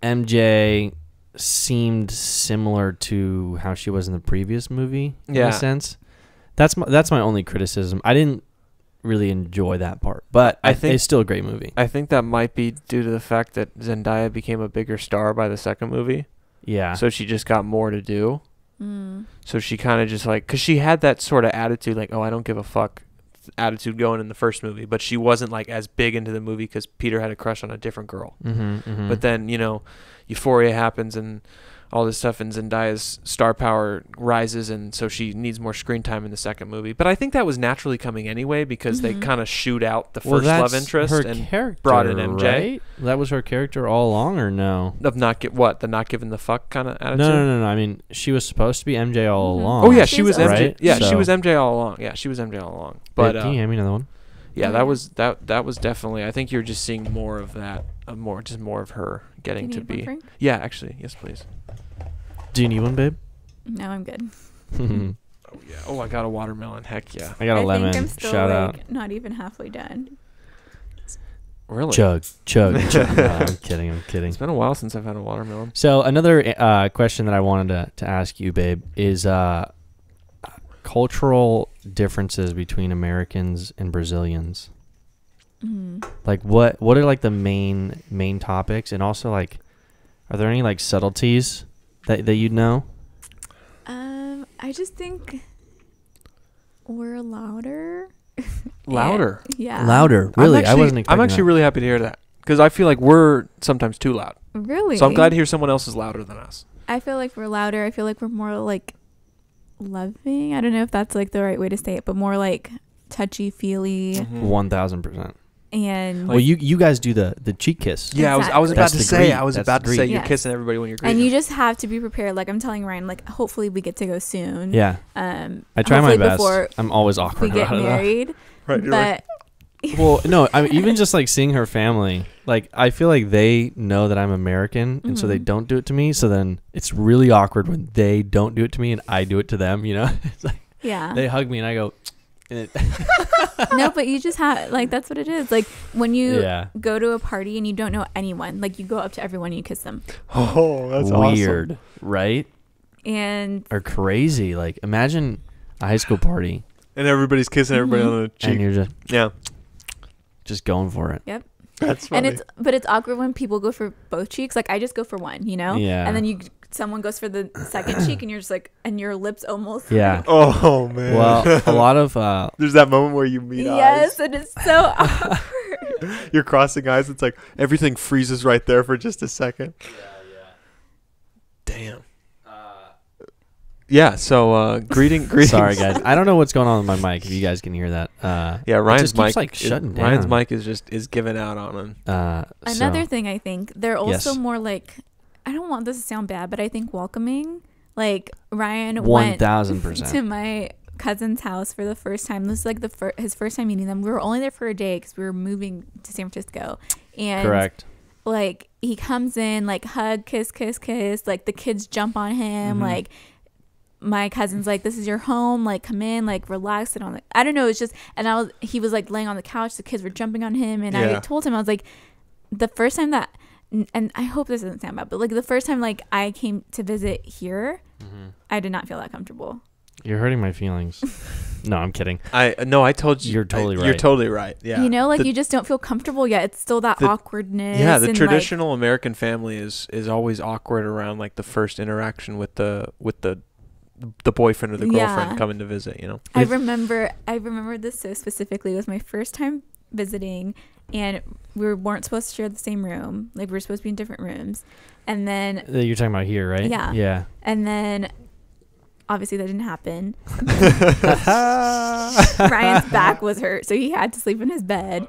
MJ seemed similar to how she was in the previous movie. In Yeah. a sense. That's my only criticism. I didn't really enjoy that part, but I think- it's still a great movie. I think that might be due to the fact that Zendaya became a bigger star by the second movie. Yeah. So she just got more to do. Mm. So she kind of just like, because she had that sort of attitude, like, oh, I don't give a fuck attitude going in the first movie. But she wasn't like as big into the movie because Peter had a crush on a different girl. Mm-hmm. But then, Euphoria happens and all this stuff, and Zendaya's star power rises, and so she needs more screen time in the second movie. But I think that was naturally coming anyway because they Mhm. kind of shoot out the first love interest her and character, brought in MJ. right? That was her character all along, or no? of not giving the fuck kind of attitude. No. I mean, she was supposed to be MJ all Mhm. along. Oh yeah, She she was was MJ. right? Yeah, she So- was MJ all along. Yeah, she was MJ all along. But Babe, can you hand me another one? yeah, Yeah. that was definitely. I think you're just seeing more of that, more of her getting Do you to need one, be. Frank? Yeah, actually, yes, please. Do you need one, babe? No, I'm good. I Oh yeah. Oh, I got a watermelon. Heck yeah. got a I lemon. think I'm still Shout like out. not even halfway done. Really? Chug. No, I'm kidding. It's been a while since I've had a watermelon. So another question that I wanted to ask you, babe, is cultural differences between Americans and Brazilians. Mm. Like what are like the main topics, and also like are there any like subtleties that you'd know? I just think we're louder. Louder. Yeah. Louder, really? I wasn't I'm expecting actually that. really happy to hear that because I feel like we're sometimes too loud. Really? So I'm glad to hear someone else is louder than us. I feel like we're louder. I feel like we're more like loving. I don't know if that's like the right way to say it, but more like touchy feely Mhm. 1000%. and Well, you guys do the cheek kiss. Yeah, I was Exactly. about That's to the say. greet. I was That's about the to say greet. you're Yes. kissing everybody when you're greeting. and you just have to be prepared. Like I'm telling Ryan, like hopefully we get to go soon. Yeah. I try my hopefully best. before I'm always we awkward get about it. married. Right, you're But Well, no, I mean, even just like seeing her family, like I feel like they know that I'm American, and so they Mhm. don't do it to me. So then it's really awkward when they don't do it to me and I do it to them. You know, it's like Yeah. They hug me and I go. And No, but you just have like that's what it is. Like when you yeah. go to a party and you don't know anyone, like you go up to everyone and you kiss them. Oh, that's weird, awesome. right? And Or crazy. Like imagine a high school party And everybody's kissing everybody on the cheek. and you're Yeah, just going for it. yep. that's funny. And it's awkward when people go for both cheeks. Like I just go for one, you know? Yeah. And then someone goes for the second cheek and you're just like and your lips almost Yeah. oh man. Well, a lot of there's that moment where you meet Yes, eyes. and it's so awkward. You're crossing eyes. It's like everything freezes right there for just a second. Damn. Yeah. So greetings. Sorry guys, I don't know what's going on with my mic. If you guys can hear that, Yeah, Ryan's just keeps, mic. like, shutting down. Ryan's mic is giving out on him. Another so, thing I think they're also Yes. more like I don't want this to sound bad, but I think welcoming. Like Ryan went 1000%. to my cousin's house for the first time. This is like his first time meeting them. We were only there for a day because we were moving to San Francisco. And Correct. like he comes in, like hug, kiss, kiss, kiss. Like the kids jump on him. Like my cousin's like, "This is your home. Like come in, like relax." And on I don't know. It's just and he was like laying on the couch. The kids were jumping on him, and I told him I was like, the first time that. And I hope this doesn't sound bad, but like the first time like I came to visit here, I did not feel that comfortable. You're hurting my feelings. No, I'm kidding. I told you. You're totally right. You're totally right. Yeah. You know, like you just don't feel comfortable yet. It's still that awkwardness. Yeah, the and, traditional American family is always awkward around like the first interaction with the boyfriend or the girlfriend coming to visit. You know. I remember this so specifically. It was my first time visiting, and we weren't supposed to share the same room. Like we were supposed to be in different rooms, and then You're talking about here, right? Yeah. Yeah. and then obviously that didn't happen. Ryan's back was hurt, so he had to sleep in his bed.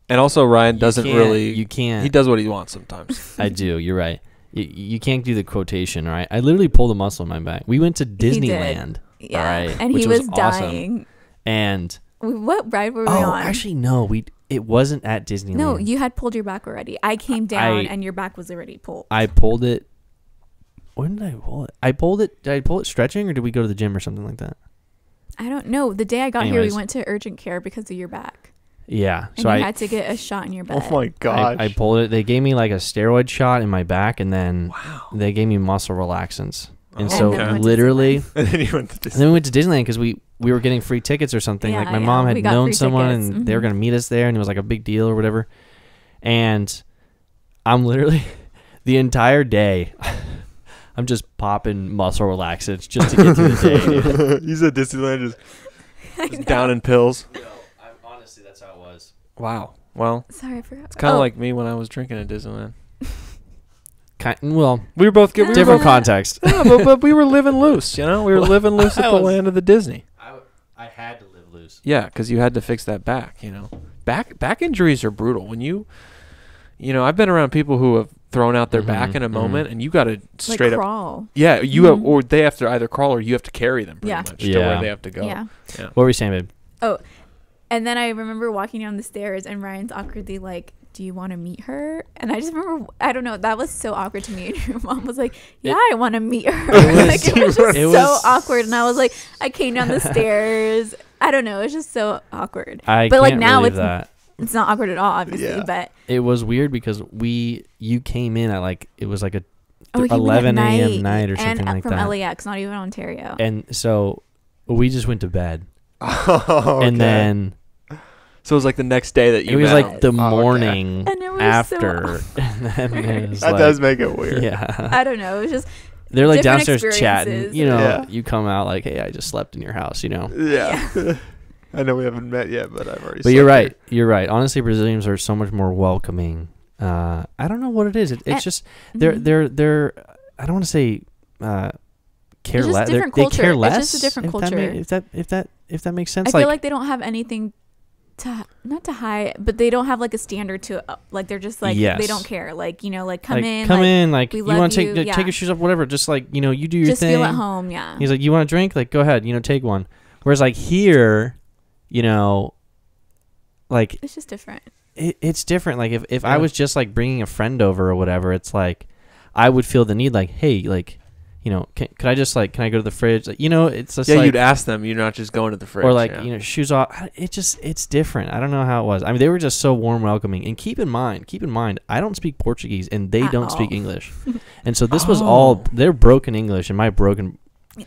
And also, Ryan doesn't really. You can't. He does what he wants sometimes. I do. You're right. You can't do the quotation, right? I literally pulled a muscle in my back. We went to Disneyland. Yeah, all right, and which he was awesome. dying. And What ride were we on? actually, no. It wasn't at Disneyland. No, you had pulled your back already. I came down and your back was already pulled. I pulled it. When did I pull it? I pulled it. Did I pull it stretching, or did we go to the gym or something like that? I don't know. The day I got here, Anyways. we went to urgent care because of your back. Yeah. And So you I had to get a shot in your bed. Oh my gosh. I pulled it. They gave me like a steroid shot in my back, and then they gave me muscle relaxants. And Oh, so okay. And then we went to literally, And then you went to and Disney. then we went to Disneyland because we were getting free tickets or something. Yeah, Like my yeah. mom had We got known free someone, tickets. and they were gonna meet us there, and it was like a big deal or whatever. And I'm literally the entire day, I'm just popping muscle relaxants just to get through the day. He's at Disneyland just down in pills. Honestly, that's how it was. Wow. Well, Sorry, I forgot. It's kind of like me when I was drinking at Disneyland. Well, we were both good. different context. Yeah, but we were living loose, you know? We were living loose at the land of the Disney. I had to live loose. Yeah, because you had to fix that back, you know? Back injuries are brutal. When you know, I've been around people who have thrown out their back in a moment, and you got to straight up. crawl. Yeah, you have, or they have to either crawl or you have to carry them pretty much to Yeah. where they have to go. Yeah. What were you saying, babe? Oh, and then I remember walking down the stairs and Ryan's awkwardly like, "Do you want to meet her?" And I just remember, I don't know, that was so awkward to me. And your mom was like, "Yeah, I want to meet her." Like, it was just so awkward. And I was like, I came down the stairs. I don't know. It was just so awkward. I But, like, can't now believe it's that. It's not awkward at all, obviously. Yeah. But It was weird because you came in at like, it was like a he went 11 at a.m. night or something and like from that. LAX, not even Ontario. And so we just went to bed. Oh, And then so it was like the next day that you it was met like him. the Oh, okay. morning And it was after. And then it was That like, does make it weird. yeah. I don't know. It was just They're like different downstairs chatting. experiences. You know, Yeah. you come out like, hey, I just slept in your house, you know. Yeah. I know we haven't met yet, but I've already. But you're slept right. You're right. Honestly, Brazilians are so much more welcoming. I don't know what it is. It's just they're I don't want to say care less. They different care culture. less. It's just a different culture. If that makes sense. I feel like they don't have anything to not to hide, but they don't have like a standard to like they're just like Yes. they don't care. Like, you know, like come like, in, come like, in. Like we you love want to you, take yeah. your shoes off, whatever. Just like, you know, you do your just thing. feel at home. Yeah. He's like, you want a drink? Like, go ahead. You know, take one. Whereas like here, you know, like It's just different. it's different. Like if I was just like bringing a friend over or whatever, it's like I would feel the need like, hey, like could I just like, can I go to the fridge? Like, it's just you'd ask them. You're not just going to the fridge. Or like, shoes off. It's different. I don't know how it was. I mean, they were just so warm, welcoming. And keep in mind, I don't speak Portuguese and they don't speak English. And so this was all their broken English and my broken.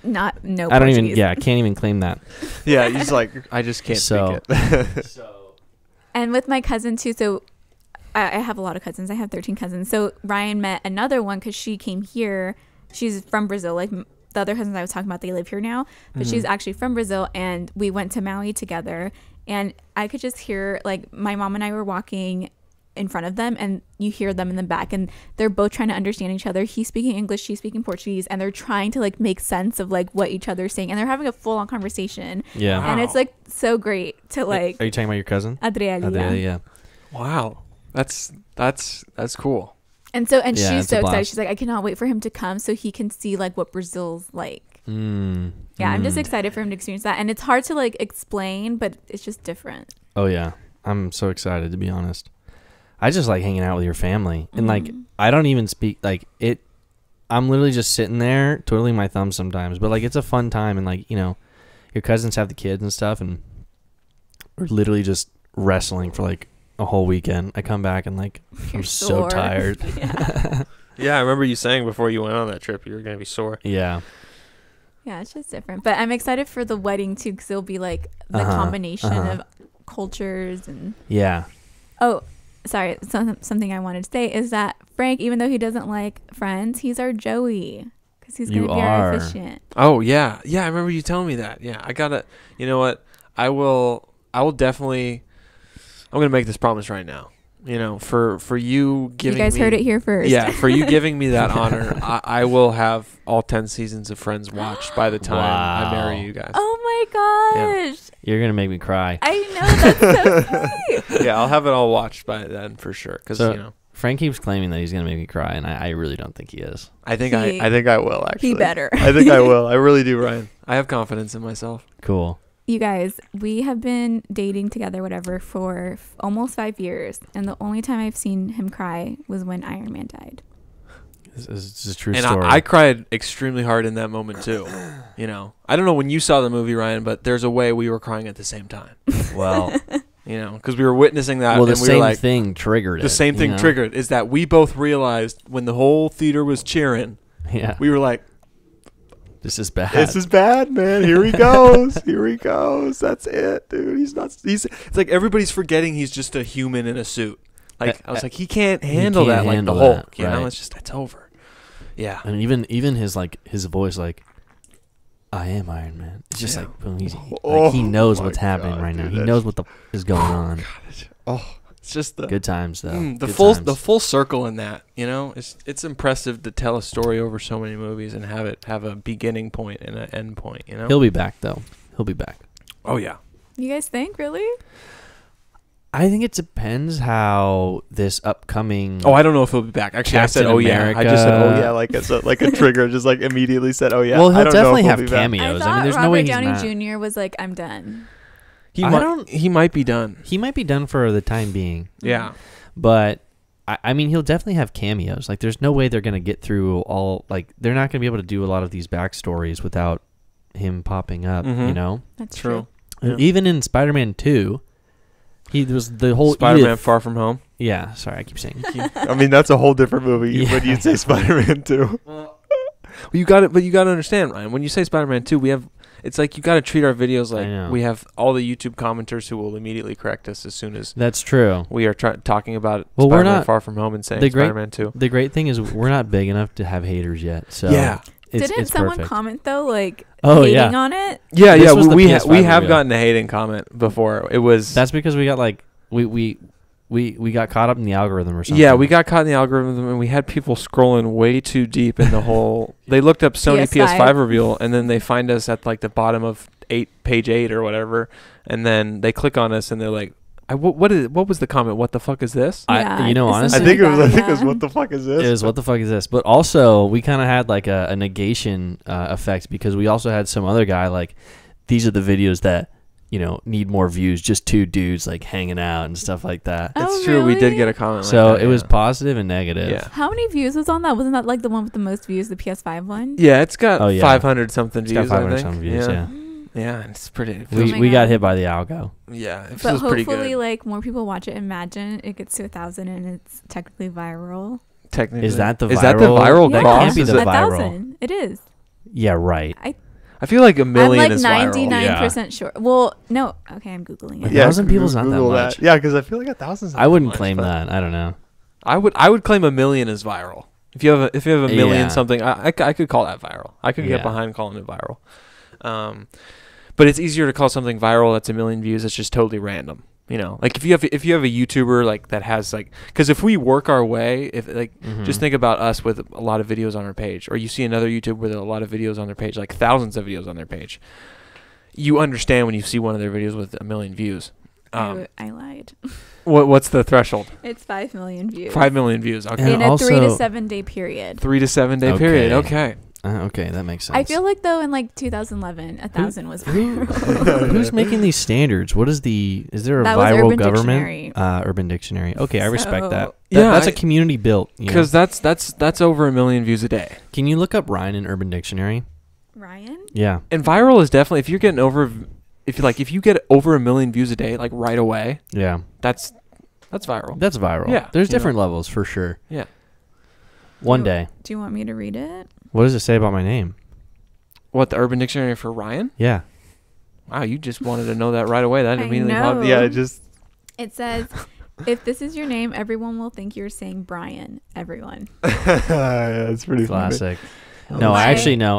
No. I don't even. Yeah, I can't even claim that. Yeah, he's like, I just can't speak it. And with my cousin too. So I have a lot of cousins. I have 13 cousins. So Ryan met another one because she came here. She's from Brazil. Like the other cousins I was talking about, they live here now. But she's actually from Brazil. And we went to Maui together. And I could just hear, like, my mom and I were walking in front of them. And you hear them in the back. And they're both trying to understand each other. He's speaking English. She's speaking Portuguese. And they're trying to, like, make sense of, like, what each other's saying. And they're having a full-on conversation. Yeah. Wow. And it's, like, so great to, like... Are you talking about your cousin? Adriel, yeah. Wow. That's cool. And she's so excited. She's like, I cannot wait for him to come so he can see like what Brazil's like. I'm just excited for him to experience that. And it's hard to like explain, but it's just different. Oh yeah. I'm so excited, to be honest. I just like hanging out with your family. And like, I don't even speak like it. I'm literally just sitting there twiddling my thumbs sometimes, but like, it's a fun time. And like, your cousins have the kids and stuff, and we're literally just wrestling for like a whole weekend. I come back and like I'm so tired. Yeah, I remember you saying before you went on that trip you were gonna be sore. Yeah, it's just different. But I'm excited for the wedding too, because it'll be like the combination of cultures and something I wanted to say is that Frank, even though he doesn't like Friends, he's our Joey because he's gonna be our Officiant. Oh yeah, I remember you telling me that. Yeah, I gotta. You know what? I will definitely. I'm going to make this promise right now. For you giving me... You guys heard it here first. Yeah, for you giving me that honor, I will have all 10 seasons of Friends watched by the time I marry you guys. Oh my gosh. Yeah. You're going to make me cry. I know, that's so sweet. Yeah, I'll have it all watched by then for sure. Because, Frank keeps claiming that he's going to make me cry, and I really don't think he is. I think I will, actually. He better. I think I will. I really do, Ryan. I have confidence in myself. Cool. You guys, we have been dating together, whatever, for almost 5 years. And the only time I've seen him cry was when Iron Man died. This is a true and story. I cried extremely hard in that moment, too. I don't know when you saw the movie, Ryan, but there's a way we were crying at the same time. Well, because we were witnessing that. Well, the and we same were like, thing triggered it. The same thing triggered is that we both realized when the whole theater was cheering, we were like, this is bad. This is bad, man. Here he goes. Here he goes. That's it, dude. It's like everybody's forgetting he's just a human in a suit. Like I was like, he can't handle that like the Hulk. You know, it's over. Yeah. And even his voice, like, I am Iron Man. It's just like, boom, he knows what's happening right now. He knows what the is going on. It's just the good times though. The full circle in that, it's impressive to tell a story over so many movies and have a beginning point and an end point. He'll be back though. He'll be back. Oh yeah. You guys think really? I think it depends how this upcoming. Oh, I don't know if he'll be back. Actually, I said, "Oh yeah." I just said, "Oh yeah," like it's like a trigger. Just like immediately said, "Oh yeah." Well, he'll definitely have cameos. I mean, there's Robert no way Downey he's not. Jr. was like, "I'm done." He might be done. He might be done for the time being. Yeah. But I mean, he'll definitely have cameos. Like, there's no way they're gonna get through all. Like, they're not gonna be able to do a lot of these backstories without him popping up. That's true. Yeah. Even in Spider-Man 2. He was the whole Spider-Man Far From Home. Yeah, sorry, I keep saying. I mean, that's a whole different movie when you say Spider-Man 2. You got it, but you got to understand, Ryan. When you say Spider-Man 2, it's like you got to treat our videos like we have all the YouTube commenters who will immediately correct us as soon as that's true. We are talking about Spider-Man Far From Home and saying Spider-Man 2. The great thing is we're not big enough to have haters yet. So yeah. Didn't someone comment though, like hating on it? Yeah, we have gotten a hating comment before. It was that's because we got like we got caught up in the algorithm or something. Yeah, we got caught in the algorithm and we had people scrolling way too deep in the whole. They looked up Sony PS5 reveal and then they find us at like the bottom of page 8 or whatever, and then they click on us and they're like, what was the comment? What the fuck is this? Honestly, I think it was what the fuck is this? It was what the fuck is this? But also, we kind of had like a negation effect because we also had some other guy like, these are the videos that need more views. Just two dudes like hanging out and stuff like that. Oh, It's true. We did really? get a comment. So like that, it was yeah. positive and negative. Yeah. How many views was on that? Wasn't that like the one with the most views, the PS5 one? Yeah, it's got Oh, yeah. 500 something It's views. got I 500 think. some views. Yeah. Yeah, it's pretty. It Oh feels, my We got God. hit by the algo. yeah, it But feels pretty hopefully, good. like more people watch it. Imagine it gets to 1,000 and it's technically viral. Technically, Is that the Is that the viral That cross? can't be Is the it- viral. 1,000. It is. Yeah, right. I feel like a I'm million like is viral. 99% sure. Well, no. Okay, I'm googling it. Yeah. 1,000 people's not that Google much. Yeah, because I feel like 1,000. I wouldn't claim that. I don't know. I would claim a million is viral. If you have a million Yeah. something, I could call that viral. I could Yeah. get behind calling it viral. But it's easier to call something viral that's a million views. That's just totally random. Like if you have a YouTuber like that has like, because if we work our way, just think about us with a lot of videos on our page, or you see another YouTuber with a lot of videos on their page, like thousands of videos on their page. You understand when you see one of their videos with a million views. I lied. What's the threshold? It's 5 million views. 5 million views. Okay. And in a 3 to also- 7 day period. 3 to 7 day Okay. period. Okay. Okay, that makes sense. I feel like though in like 2011, 1,000 was viral. Who's making these standards? Is there a That was viral Urban government? Dictionary. Urban Dictionary. Okay, I respect So- that. Yeah, That's a community built. Because that's over a million views a day. Can you look up Ryan in Urban Dictionary? Ryan? Yeah. And viral is definitely if you get over a million views a day, like right away, Yeah. that's viral. That's viral. Yeah, There's you know. different levels for sure. Yeah. One day. Do you want me to read it? What does it say about my name? What, the Urban Dictionary for Ryan? Yeah. Wow, you just wanted to know that right away. That I immediately know. popped. Yeah, just It says, if this is your name, everyone will think you're saying Brian. Everyone. yeah, it's pretty Classic. funny. No, I My-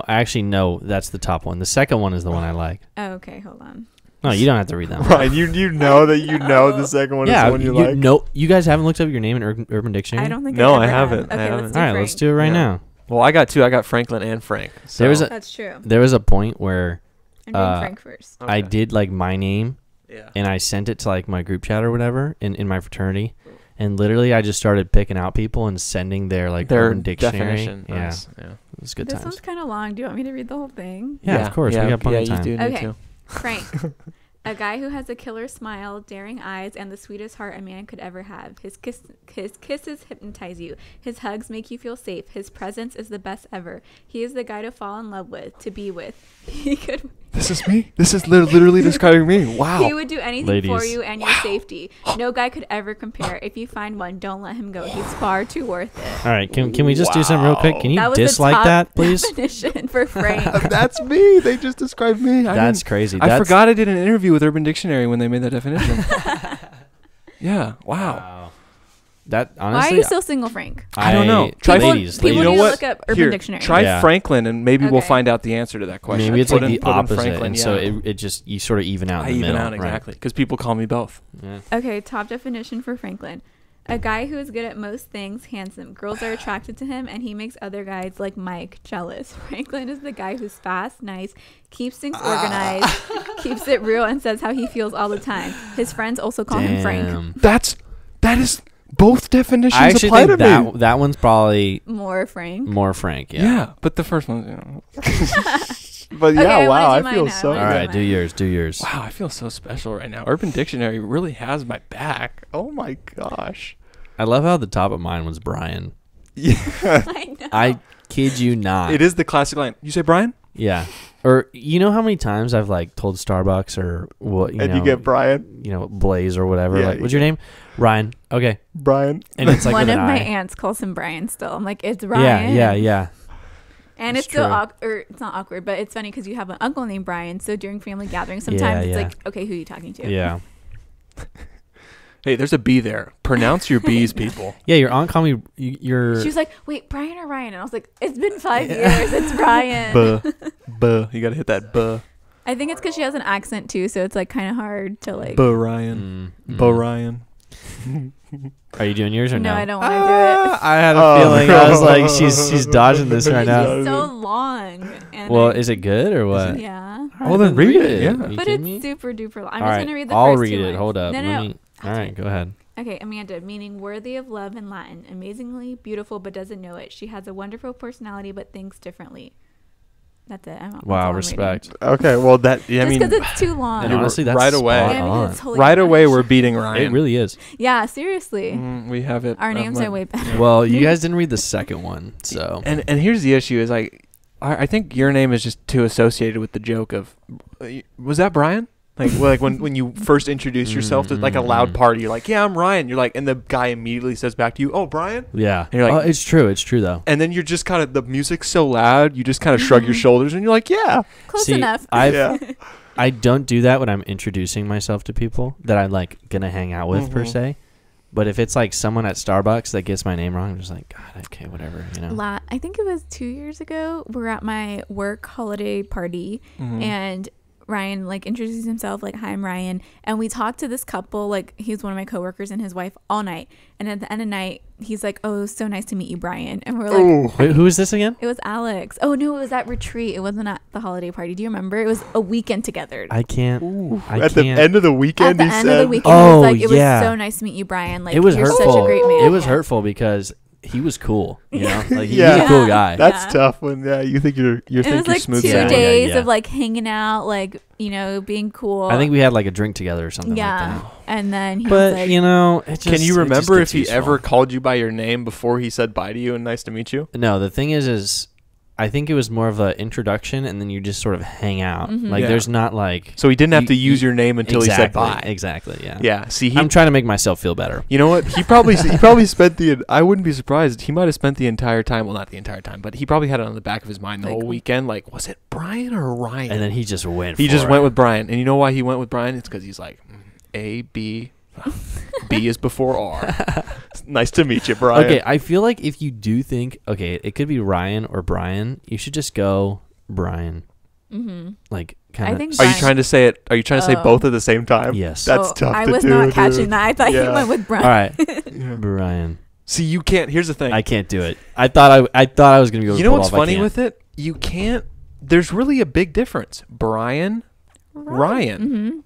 actually know that's the top one. The second one is the one I like. Oh, okay, hold on. No, you don't have to read that one. Ryan, you know that you know the second one is Yeah, the one you like. No, you guys haven't looked up your name in Urban Dictionary? I don't think No, I I ever have. haven't. I Okay, haven't. let's do All right, Frank. let's do it right Yeah. now. Well, I got two. I got Franklin and Frank. So. There was a That's true. there was a point where I'm doing uh, Frank first. I did like my name Yeah. and I sent it to like my group chat or whatever in my fraternity, and literally I just started picking out people and sending their like Their Urban Dictionary. definition. Yeah, Nice. Yeah. it was good This times. one's kind of long. Do you want me to read the whole thing? Yeah, of course. We got plenty of time. you do need Okay. to. Frank. A guy who has a killer smile, daring eyes, and the sweetest heart a man could ever have. His kisses hypnotize you. His hugs make you feel safe. His presence is the best ever. He is the guy to fall in love with, to be with. He could. This is me. This is literally describing me. Wow. He would do anything for Ladies. you and your safety. No guy could ever compare. If you find one, don't let him go. He's far too worth it. All right, can we just do something real quick? Can you That was dislike the top that, please? definition for Frank. That's me. They just described me. That's crazy. I That's, forgot I did an interview with Urban Dictionary when they made that definition. Yeah. Wow. That Why are honestly, you still single, Frank? I don't know. Try People, ladies. people You know need what? to look up Urban Here, Dictionary. Try Yeah. Franklin, and maybe we'll Okay. find out the answer to that question. Maybe it's Put like in- the put in opposite, Franklin, and so yeah. it just you sort of even out I in the even middle, out exactly because people call me both. Right? Okay, top definition for Franklin. A guy who is good at most things, handsome. Girls are attracted to him, and he makes other guys like Mike jealous. Franklin is the guy who's fast, nice, keeps things organized, keeps it real, and says how he feels all the time. His friends also call him Frank. Damn. That is both definitions I actually apply think to me. that one's probably More Frank. more Frank. Yeah. Yeah. But the first one, you know. But yeah, Okay, I wow, wanna I do mine feel now. so I All wanna right, do yours. Do yours. Wow, I feel so special right now. Urban Dictionary really has my back. Oh my gosh. I love how the top of mine was Brian. Yeah. I know. I kid you not. It is the classic line. You say Brian? Yeah. Or you know how many times I've like told Starbucks or what And you get Brian. Blaze or whatever. Yeah, Like, you what's your name? Ryan. Okay. Brian. And it's like One with of an my I. aunts calls him Brian still. I'm like, it's Yeah, Ryan. yeah. And It's it's still true. awkward. It's not awkward, but it's funny because you have an uncle named Brian. So during family gatherings, sometimes it's yeah. like, okay, who are you talking to? Yeah. Hey, there's a B there. Pronounce your B's, people. Yeah, your aunt called me your She was like, wait, Brian or Ryan? And I was like, it's been 5 years. It's Ryan. Buh. You gotta hit that buh. I think it's because she has an accent too. So it's like kind of hard to like. Buh Ryan. Buh Ryan. Are you doing yours or no? No, I don't want to do it. I had a feeling. I was like, she's dodging this right now. It's so long. And Well, I- is it good or what? yeah. Oh, then read it. Yeah. Are you But kidding it's me? super duper long. I'm All just right, going to read the I'll first read two it. lines. Hold up. No, Let no, me. All right, go ahead. Okay, Amanda, meaning worthy of love in Latin. Amazingly beautiful but doesn't know it. She has a wonderful personality but thinks differently. That's it. That's Wow, all I'm respect. reading. Okay, well that I Just mean because it's too long. And honestly, that's right away. spot Yeah, because on. it's totally Right too away, much. we're beating Ryan. It really is. Yeah, seriously. We have it. Our names are way better. Well, you guys didn't read the second one, so And here's the issue: is like, I think your name is just too associated with the joke of, was that Brian? Like when you first introduce yourself to like a loud party, you're like, yeah, I'm Ryan. You're like, and the guy immediately says back to you, oh, Brian. yeah. And you're like, It's true though. and then you're just kind of, the music's so loud, you just kind of shrug your shoulders and you're like, yeah. Close See, enough. yeah. I don't do that when I'm introducing myself to people that I'm like gonna hang out with per se. But if it's like someone at Starbucks that gets my name wrong, I'm just like, God, okay, whatever, you know. I think it was 2 years ago. We're at my work holiday party, and Ryan like introduces himself like, hi, I'm Ryan, and we talked to this couple, like he's one of my coworkers and his wife, all night, and at the end of the night he's like, oh, so nice to meet you, Brian, and we're like, Wait, who is this again? it was Alex. Oh no, it was at retreat. It wasn't at the holiday party. Do you remember? It was a weekend together. I can't. At the end of the weekend, At the he end said, of the weekend, Oh, it was like, it yeah. was so nice to meet you, Brian. Like, It was you're hurtful. such a great man. It was Yeah. hurtful because he was cool, you know. Like he's Yeah. a cool guy. That's Yeah. tough when you think you're It think was you're like smooth 2 sailing. days Yeah. of like hanging out, like, you know, being cool. I think we had like a drink together or something yeah. like that. And then he But was like, you know, it just, Can you it just remember gets if he too ever small. called you by your name before he said bye to you and nice to meet you? No, the thing is I think it was more of an introduction, and then you just sort of hang out. Like Yeah. there's not like So he didn't have You- to use you- your name until he said bye. Exactly. Yeah. Yeah. See, I'm trying to make myself feel better. you know what? He probably spent I wouldn't be surprised. He might have spent the entire time. Well, not the entire time, but he probably had it on the back of his mind the Like, whole weekend. Like, was it Brian or Ryan? And then he just went. he for just it. went with Brian. And you know why he went with Brian? It's because he's like, A, B, B is before R. nice to meet you, Brian. Okay, I feel like if you do think, okay, it could be Ryan or Brian, you should just go Brian. Like kind I of. think Are you Brian- trying to say it? Are you trying to say Oh. both at the same time? Yes. That's Oh, tough I to was do, not catching dude. that. I thought Yeah. he went with All Brian. right, Brian. See, you can't. Here's the thing. I can't do it. I thought I was gonna go. You know what's funny with it? You can't. There's really a big difference. Brian, Ryan. Mm-hmm.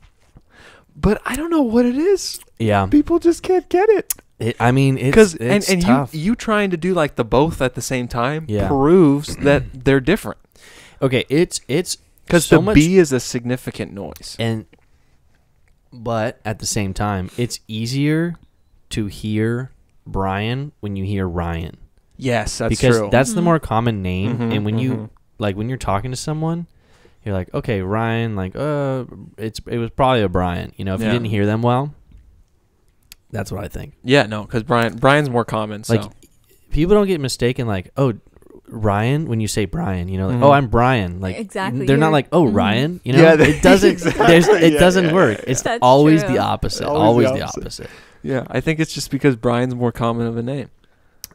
But I don't know what it is. Yeah. People just can't get it. I mean, Because it's and tough. you trying to do like the both at the same time Yeah. proves that they're different. Okay, it's Because so the much, B is a significant noise. but at the same time, it's easier to hear Brian when you hear Ryan. Yes, that's because true. that's the more common name, Mhm, and when you mhm. like when you're talking to someone, you're like, okay, Ryan, like, it was probably a Brian. You know, if you Yeah. didn't hear them well, that's what I think. Yeah, no, because Brian's more common. So. Like, people don't get mistaken, like, oh, Ryan, when you say Brian, you know, like, Mhm. oh, I'm Brian. Like, Exactly, they're not you're- like, oh, mhm. Ryan. You know, Yeah, it doesn't. exactly. It Yeah, doesn't yeah, work. yeah. It's That's always true. the opposite. Always Always the the opposite. opposite. Yeah, I think it's just because Brian's more common of a name.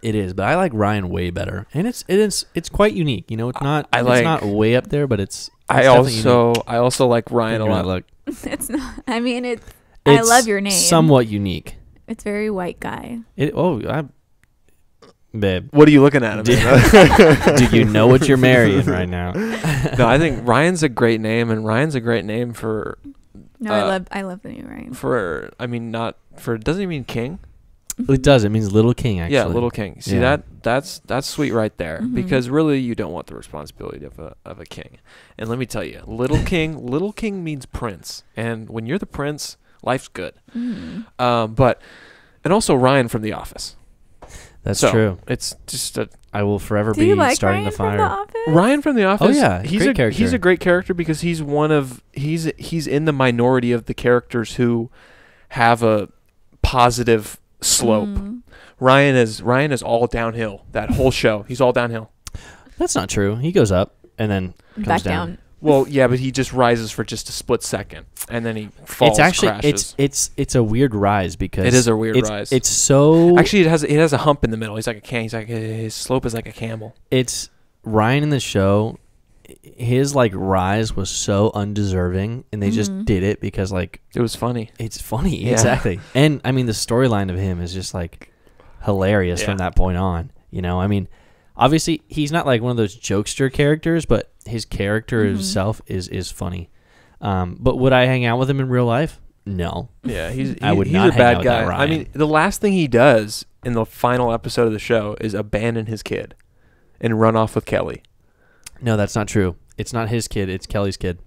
It is, but I like Ryan way better, and it's quite unique. You know, it's not I it's like- not way up there, but it's I definitely also like Ryan a unique. lot. Look, It's not. I mean, I it's love your name. Somewhat unique. It's very white guy. Babe, What are you looking at? do you know what you're marrying right now? No, I think Ryan's a great name, and Ryan's a great name for No, I love the new Ryan. I mean, not for. Doesn't he mean king? It does. It means little king. Actually, Yeah, little king. See Yeah. that's sweet right there. Mhm. Because really, you don't want the responsibility of a king. And let me tell you, little king means prince. And when you're the prince, life's good. Mm. And also Ryan from The Office. That's So, true. It's just I will forever Do be you like starting Ryan the from fire. The Office? Ryan from The Office. yeah, he's great a character. he's a great character because he's he's in the minority of the characters who have a positive slope. Mm. Ryan is all downhill. That whole show, he's all downhill. That's not true. He goes up and then comes Back down. down. Well, yeah, but he just rises for just a split second, and then he falls. It's actually crashes. it's a weird rise because It is a weird rise. It's so Actually, it has a hump in the middle. He's like a can. He's like his slope is like a camel. it's Ryan in the show. His like rise was so undeserving, and they just Mhm. did it because like It was funny. it's funny. Yeah. Exactly. And I mean the storyline of him is just like hilarious Yeah. from that point on. You know, I mean, obviously he's not like one of those jokester characters, but his character Mhm. himself is funny. But would I hang out with him in real life? No. Yeah, he's I would he's not a hang out bad with that guy. I Ryan. mean, the last thing he does in the final episode of the show is abandon his kid and run off with Kelly. No, that's not true. It's not his kid. It's Kelly's kid.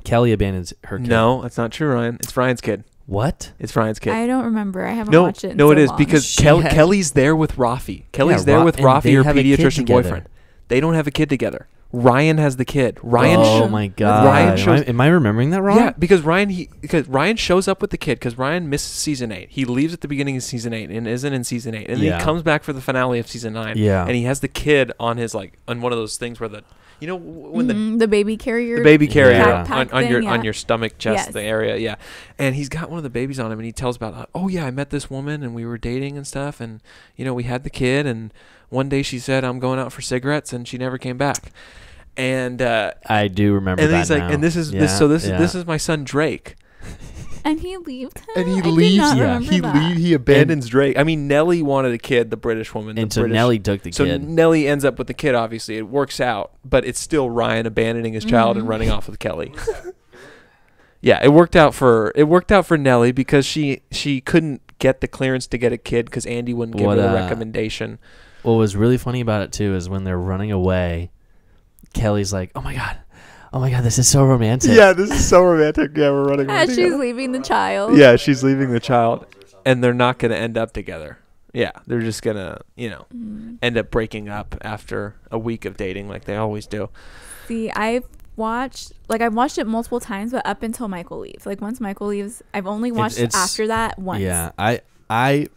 Kelly abandons her kid. No, that's not true, Ryan. It's Ryan's kid. What? It's Ryan's kid. I don't remember. I haven't No, watched it. In no, so it is long. because She has- Kelly's there with Rafi. Kelly's there with and Rafi, they her have a kid pediatrician together. boyfriend. They don't have a kid together. Ryan has the kid. Ryan. Oh my god! Ryan shows- am I remembering that wrong? Yeah, because Ryan shows up with the kid because Ryan misses season 8. He leaves at the beginning of season 8 and isn't in season 8, and then Yeah. he comes back for the finale of season 9. Yeah. and he has the kid on his on one of those things where when the baby carrier. the baby carrier Yeah. on your stomach chest Yes. the area, yeah, and he's got one of the babies on him, and he tells about, oh yeah, I met this woman and we were dating and stuff, and we had the kid, and one day she said I'm going out for cigarettes, and she never came back. And I do remember and that he's like, now. and this is Yeah, this is my son Drake. And he leaves him. And he I did leaves. not Yeah. remember that. He abandons Drake. I mean, Nellie wanted a kid, the British woman. and the so British, Nelly took the So kid. Nellie ends up with the kid. Obviously, it works out, but it's still Ryan abandoning his child and running off with Kelly. Yeah, it worked out for Nellie because she couldn't get the clearance to get a kid because Andy wouldn't give her the recommendation. What was really funny about it too is when they're running away, Kelly's like, oh my god, this is so romantic. Yeah, this is so romantic. Yeah, we're running away As she's together. leaving the child. Yeah, she's leaving the child, and they're not going to end up together. Yeah, they're just going to, end up breaking up after a week of dating like they always do. See, I've watched it multiple times, but up until Michael leaves. Like once Michael leaves, I've only watched after that once. Yeah, I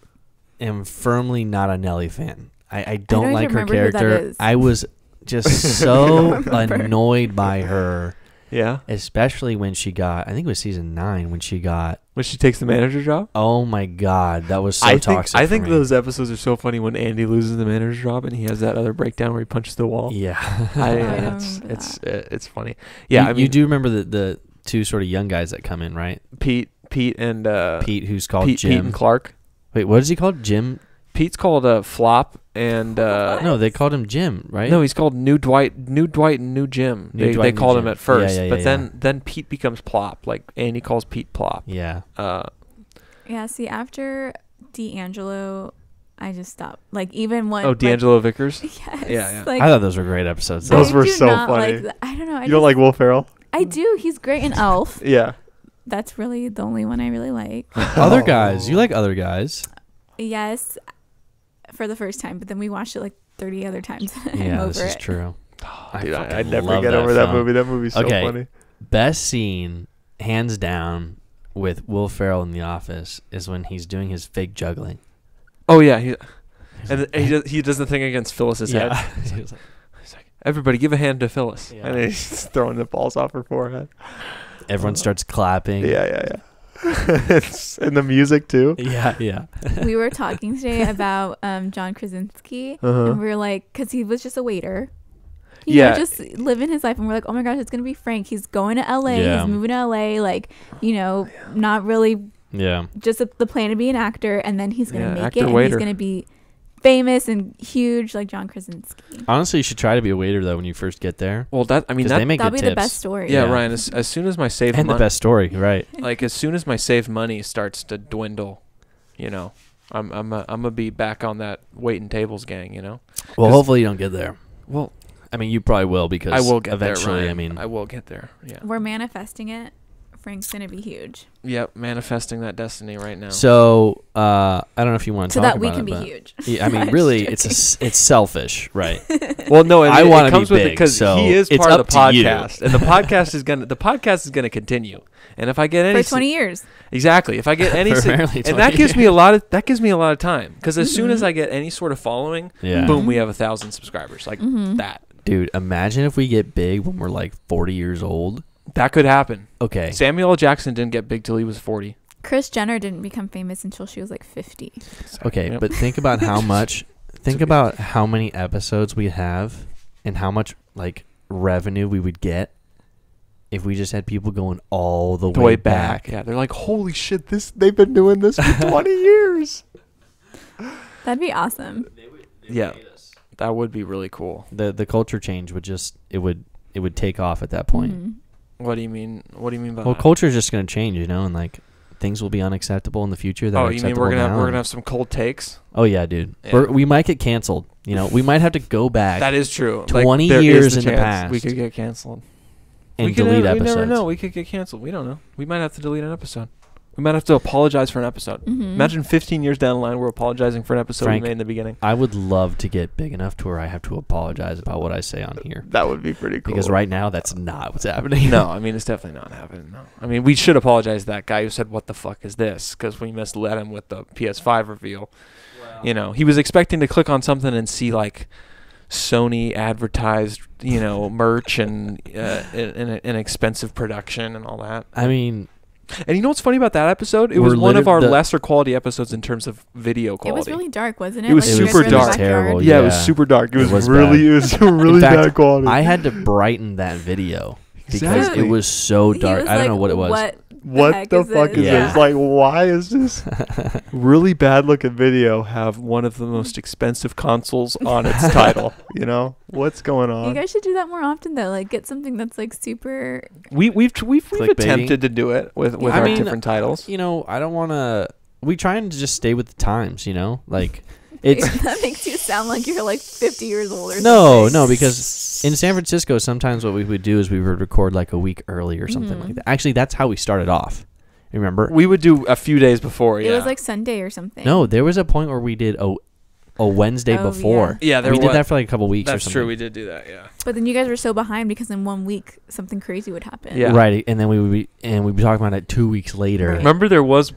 am firmly not a Nelly fan. I don't even like her remember who that character. is. I was just so remember. annoyed by her, Yeah, especially when she got, I think it was season 9 when she got, when she takes the manager job. oh my god, that was so I toxic. think for me. those episodes are so funny when Andy loses the manager job and he has that other breakdown where he punches the wall. Yeah. I don't remember It's funny. Yeah, you do remember the two sort of young guys that come in, right? Pete and Pete, who's called Pete Jim. and Clark. Wait, what is he called? Jim? Pete's called Flop, and No, they called him Jim, right? no, he's called New Dwight and New Jim. New Dwight They and called New him Jim. at first, Yeah, but yeah. then Pete becomes Plop. Like Andy calls Pete Plop. Yeah. Yeah, see, after D'Angelo, I just stopped. Like even when D'Angelo Vickers. Yes. Yeah. Like, I thought those were great episodes. Those I were do so not funny. Like I don't know. You don't like Will Ferrell? I do. He's great in Elf. Yeah. That's really the only one I really like. Other guys. You like other guys. Yes, for the first time, but then we watched it like 30 other times. Yeah, over this is it. true. Dude, fucking I'd never love get over that film. movie. That movie's so Okay. funny. Best scene, hands down, with Will Ferrell in The Office is when he's doing his fake juggling. Oh yeah, he does the thing against Phyllis's head. He was like, He's like, everybody, give a hand to Phyllis. Yeah. And he's throwing the balls off her forehead. everyone starts clapping. Yeah. And the music too. Yeah. We were talking today about John Krasinski, Uh-huh. and we were like, because he was just a waiter. Yeah. Just living his life, and we're like, oh my gosh, it's gonna be Frank. He's going to LA. Yeah. He's moving to LA. Like, not really Yeah. just the plan to be an actor, and then he's gonna make actor, it, and waiter. he's gonna be famous and huge like John Krasinski. Honestly, you should try to be a waiter though when you first get there. Well, they make They make That'll good be the tips. best story. yeah, Yeah. Ryan. As soon as my saved And the money, best story, right? like as soon as my saved money starts to dwindle, I'm gonna be back on that waiting tables gang. Well, 'Cause- hopefully you don't get there. Well, I mean, you probably will because I will get eventually. there. Ryan. I mean, I will get there. Yeah. We're manifesting it. Frank's gonna be huge, Yep. Manifesting that destiny right now. so I don't know if you want to so talk that we about can it, be but- huge. Yeah, I mean, I'm really, just it's selfish, right? Well, no, I it wanna be comes with it big, because so he is it's part of up the to you. podcast, and the podcast is gonna continue. And if I get any for 20 years. exactly, if I get any, For si- barely and that 20 gives me a lot of time because as soon as I get any sort of following, Yeah. boom, we have 1,000 subscribers like Mm-hmm. that. Dude, imagine if we get big when we're like 40 years old. That could happen. Okay. Samuel L. Jackson didn't get big till he was 40. Kris Jenner didn't become famous until she was like 50. Okay, Yep. but think about how much. Think about how many episodes we have, and how much like revenue we would get if we just had people going all the The way way back. back. Yeah, they're like, Holy shit! They've been doing this for 20 years. That'd be awesome. yeah, that would be really cool. The culture change would just it would take off at that point. Mhm. What do you mean? What do you mean by Well, that? culture is just going to change, and like things will be unacceptable in the future. That Oh, are you mean we're acceptable gonna now. have some cold takes? Oh yeah, dude. Yeah. We might get canceled. You know, we might have to go back That is true. 20 there is years in the chance past. we could get canceled. and delete episodes. We never know. We could get canceled. We don't know. We might have to delete an episode. We might have to apologize for an episode. Mhm. Imagine 15 years down the line, we're apologizing for an episode Frank, we made in the beginning. I would love to get big enough to where I have to apologize about what I say on here. That would be pretty cool. Because right now, that's not what's happening. No, I mean, it's definitely not happening. No. I mean, we should apologize to that guy who said, "What the fuck is this?" Because we misled him with the PS5 reveal. Wow. You know, he was expecting to click on something and see, like, Sony advertised, you know, merch and an expensive production and all that. I mean, and you know what's funny about that episode? It We're was one of our the- lesser quality episodes in terms of video It quality. was really dark, wasn't it? It was Like, you guys super were in the dark. backyard. Terrible. Yeah, it Yeah. was super dark. It was, was really, bad. it was really in fact, bad quality. I had to brighten that video because Exactly. it was so He dark. was I don't like, know what it was. What heck the is fuck this? is Yeah. this? Like, why is this really bad looking video have One of the most expensive consoles on its title. You know what's going You on? guys should do that more often, though. Like, get something that's like super. We've Clickbaiting. attempted to do it with I our mean, different titles. You know, I don't want to. We try and just stay with the times. You know, like it's That makes you sound like you're like 50 years old or no, something. no, because in San Francisco, sometimes what we would do is we would record like a week early or something Mhm. like that. Actually, that's how we started off. Remember? We would do a few days before. It Yeah, was like Sunday or something. No, there was a point where we did a Wednesday Oh, before. yeah. There we was, did that for like a couple weeks or That's something. true. We did do that. Yeah. But then you guys were so behind because in 1 week something crazy would happen. Yeah. Right, and then we'd be talking about it 2 weeks later. Right. Remember there was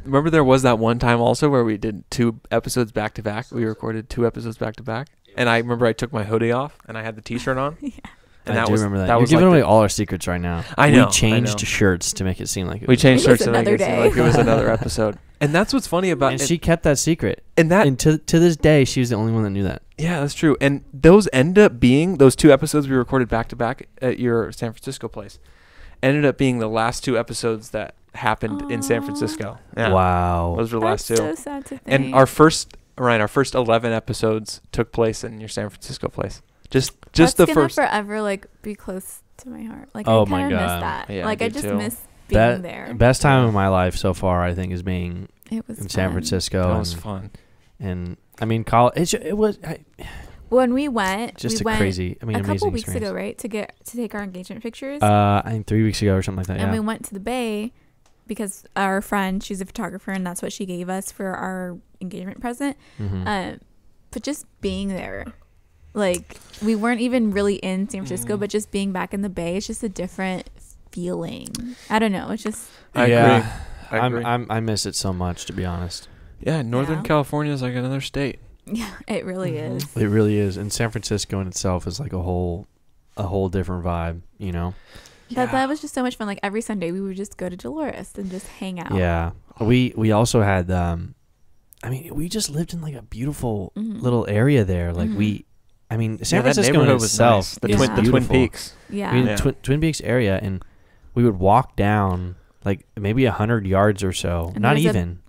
that one time also where we did 2 episodes back to back. We recorded 2 episodes back to back, and I remember I took my hoodie off and I had the T-shirt on. Yeah. And I do remember that. That You're was giving like away the- all our secrets right now. I know, We changed I know. shirts to make it seem like it We was- changed Maybe it was shirts to make another it seem day. like it was another episode. And that's what's funny about and it. she kept that secret. And that And to this day, she was the only one that knew that. yeah, that's true. And those end up being those 2 episodes we recorded back to back at your San Francisco place. Ended up being the last 2 episodes that happened in San Aw. Francisco. Yeah. Wow. Those were the That's last 2. so sad to think. And our first 11 episodes took place in your San Francisco place. Just That's the gonna first. forever like be close to my heart. Like Oh I my kind of miss God. that. Yeah, like I I do just too. miss being there. Best time of my life so far, I think, is being It was in San fun. Francisco. That was and, fun. and I mean, college. It was When we went, just we a went crazy. I mean, a amazing couple weeks experience. ago, right? To take our engagement pictures. I think 3 weeks ago or something like that. And we Yeah. went to the Bay because our friend, she's a photographer, and that's what she gave us for our engagement present. Mhm. But just being there, like we weren't even really in San Francisco, Mhm. but just being back in the Bay, it's just a different feeling. I don't know. It's just I Yeah. agree. I agree. I miss it so much, to be honest. Yeah, Northern Yeah. California is like another state. yeah, it really Mhm. is. It really is. And San Francisco in itself is like a whole different vibe. You know. That was just so much fun. Like every Sunday, we would just go to Dolores and just hang out. Yeah. We also had. I mean, we just lived in like a beautiful Mhm. little area there. Like Mhm. I mean, San Yeah, that Francisco in neighborhood was itself nice. The is Twin beautiful. Peaks. Yeah. I mean, Yeah. Twin Peaks area, and we would walk down like maybe 100 yards or so. And Not there was a even.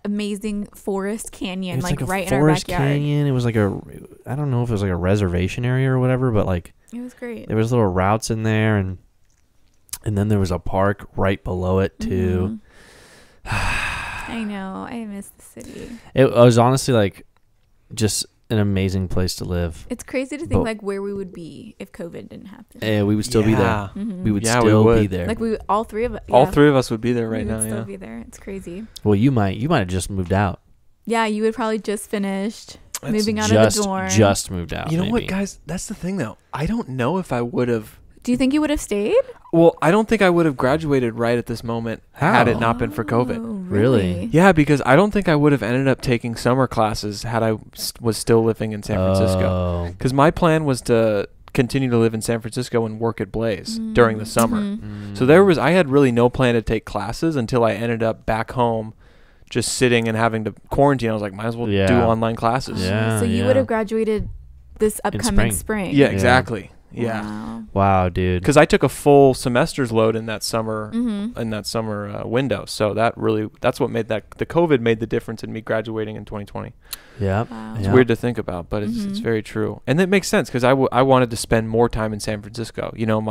Amazing forest canyon, It was like a right in our forest backyard. canyon. It was like I don't know if it was like a reservation area or whatever, but like It was great. there was little routes in there, and then there was a park right below it too. Mhm. I know. I miss the city. It was honestly like just an amazing place to live. It's crazy to think But- like where we would be if COVID didn't happen. And we would still be there. Yeah. Mhm. We would Yeah, we still be would. there. like we all three of us. All 3 of us would be there right we now. would still Yeah. be there. It's crazy. Well, you might have just moved out. Yeah, you would probably just finished That's moving out just of the dorm. just moved out. You know what, maybe. guys? That's the thing, though. I don't know if I would have. Do you think you would have stayed? Well, I don't think I would have graduated right at this moment had How? it not been for COVID. Oh, Really? Yeah, because I don't think I would have ended up taking summer classes had I was still living in San Francisco. Oh. Because my plan was to continue to live in San Francisco and work at Blaze during the summer. Mhm. So I had really no plan to take classes until I ended up back home just sitting and having to quarantine. I was like, might as well do Yeah. online classes. Yeah. So you would have graduated this upcoming spring. spring. Yeah, exactly. Yeah. Wow. Wow, dude. Because I took a full semester's load in that summer Mm-hmm. window. So that's what made the COVID made the difference in me graduating in 2020. Yep. Wow. It's Yeah. weird to think about, but it's Mhm. very true. And it makes sense because I wanted to spend more time in San Francisco. You know,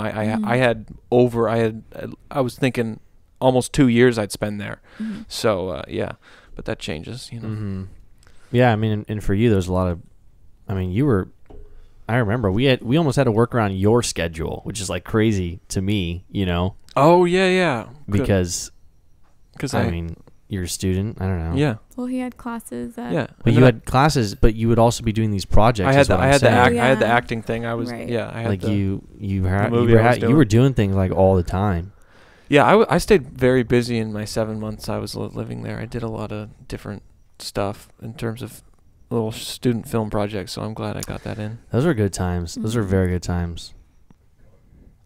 I was thinking almost 2 years I'd spend there. Mm-hmm. So yeah, but that changes, you know. Mm-hmm. Yeah, I mean, and for you, there's a lot of. I mean, I remember we almost had to work around your schedule, which is like crazy to me, you know. Oh yeah. Because I I mean, you're a student. I don't know. yeah. Well, he had classes. Yeah. But you had classes, but you would also be doing these projects. I had I had I had the Yeah. acting thing. I was Right. yeah. I had like the, you movie I was you were doing things like all the time. Yeah, I stayed very busy in my 7 months I was living there. I did a lot of different stuff in terms of little student film projects, so I'm glad I got that in. Those were good times. Those were Mhm. very good times.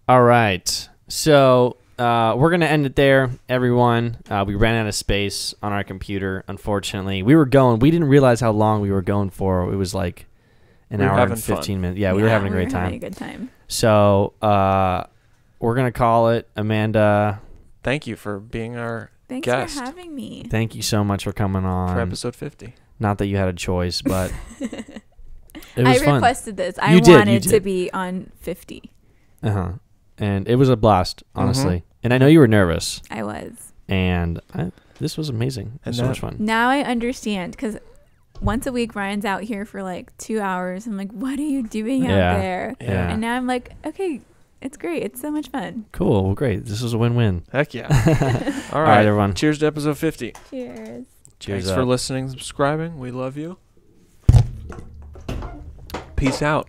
All right. So we're going to end it there, everyone. We ran out of space on our computer, unfortunately. We didn't realize how long we were going for. It was like an We were hour having and 15 fun. minutes. Yeah, we were having a great Having time. a good time. So we're going to call it. Amanda, Thank you for being our Thanks guest for having me. thank you so much for coming on. for episode 50. Not that you had a choice, but it I was fun. requested this. I You wanted to did. be on 50. Uh-huh. And it was a blast, honestly. Mhm. And I know you were nervous. I was. And this was amazing. It was so And much fun. Now I understand because once a week Ryan's out here for like 2 hours. I'm like, what are you doing Yeah. out there? Yeah. And now I'm like, okay, it's great. It's so much fun. Cool. Well, great. This was a win-win. Heck yeah. All All right, right, everyone. Cheers to episode 50. Cheers. Cheers Thanks up. for listening, subscribing. We love you. Peace out.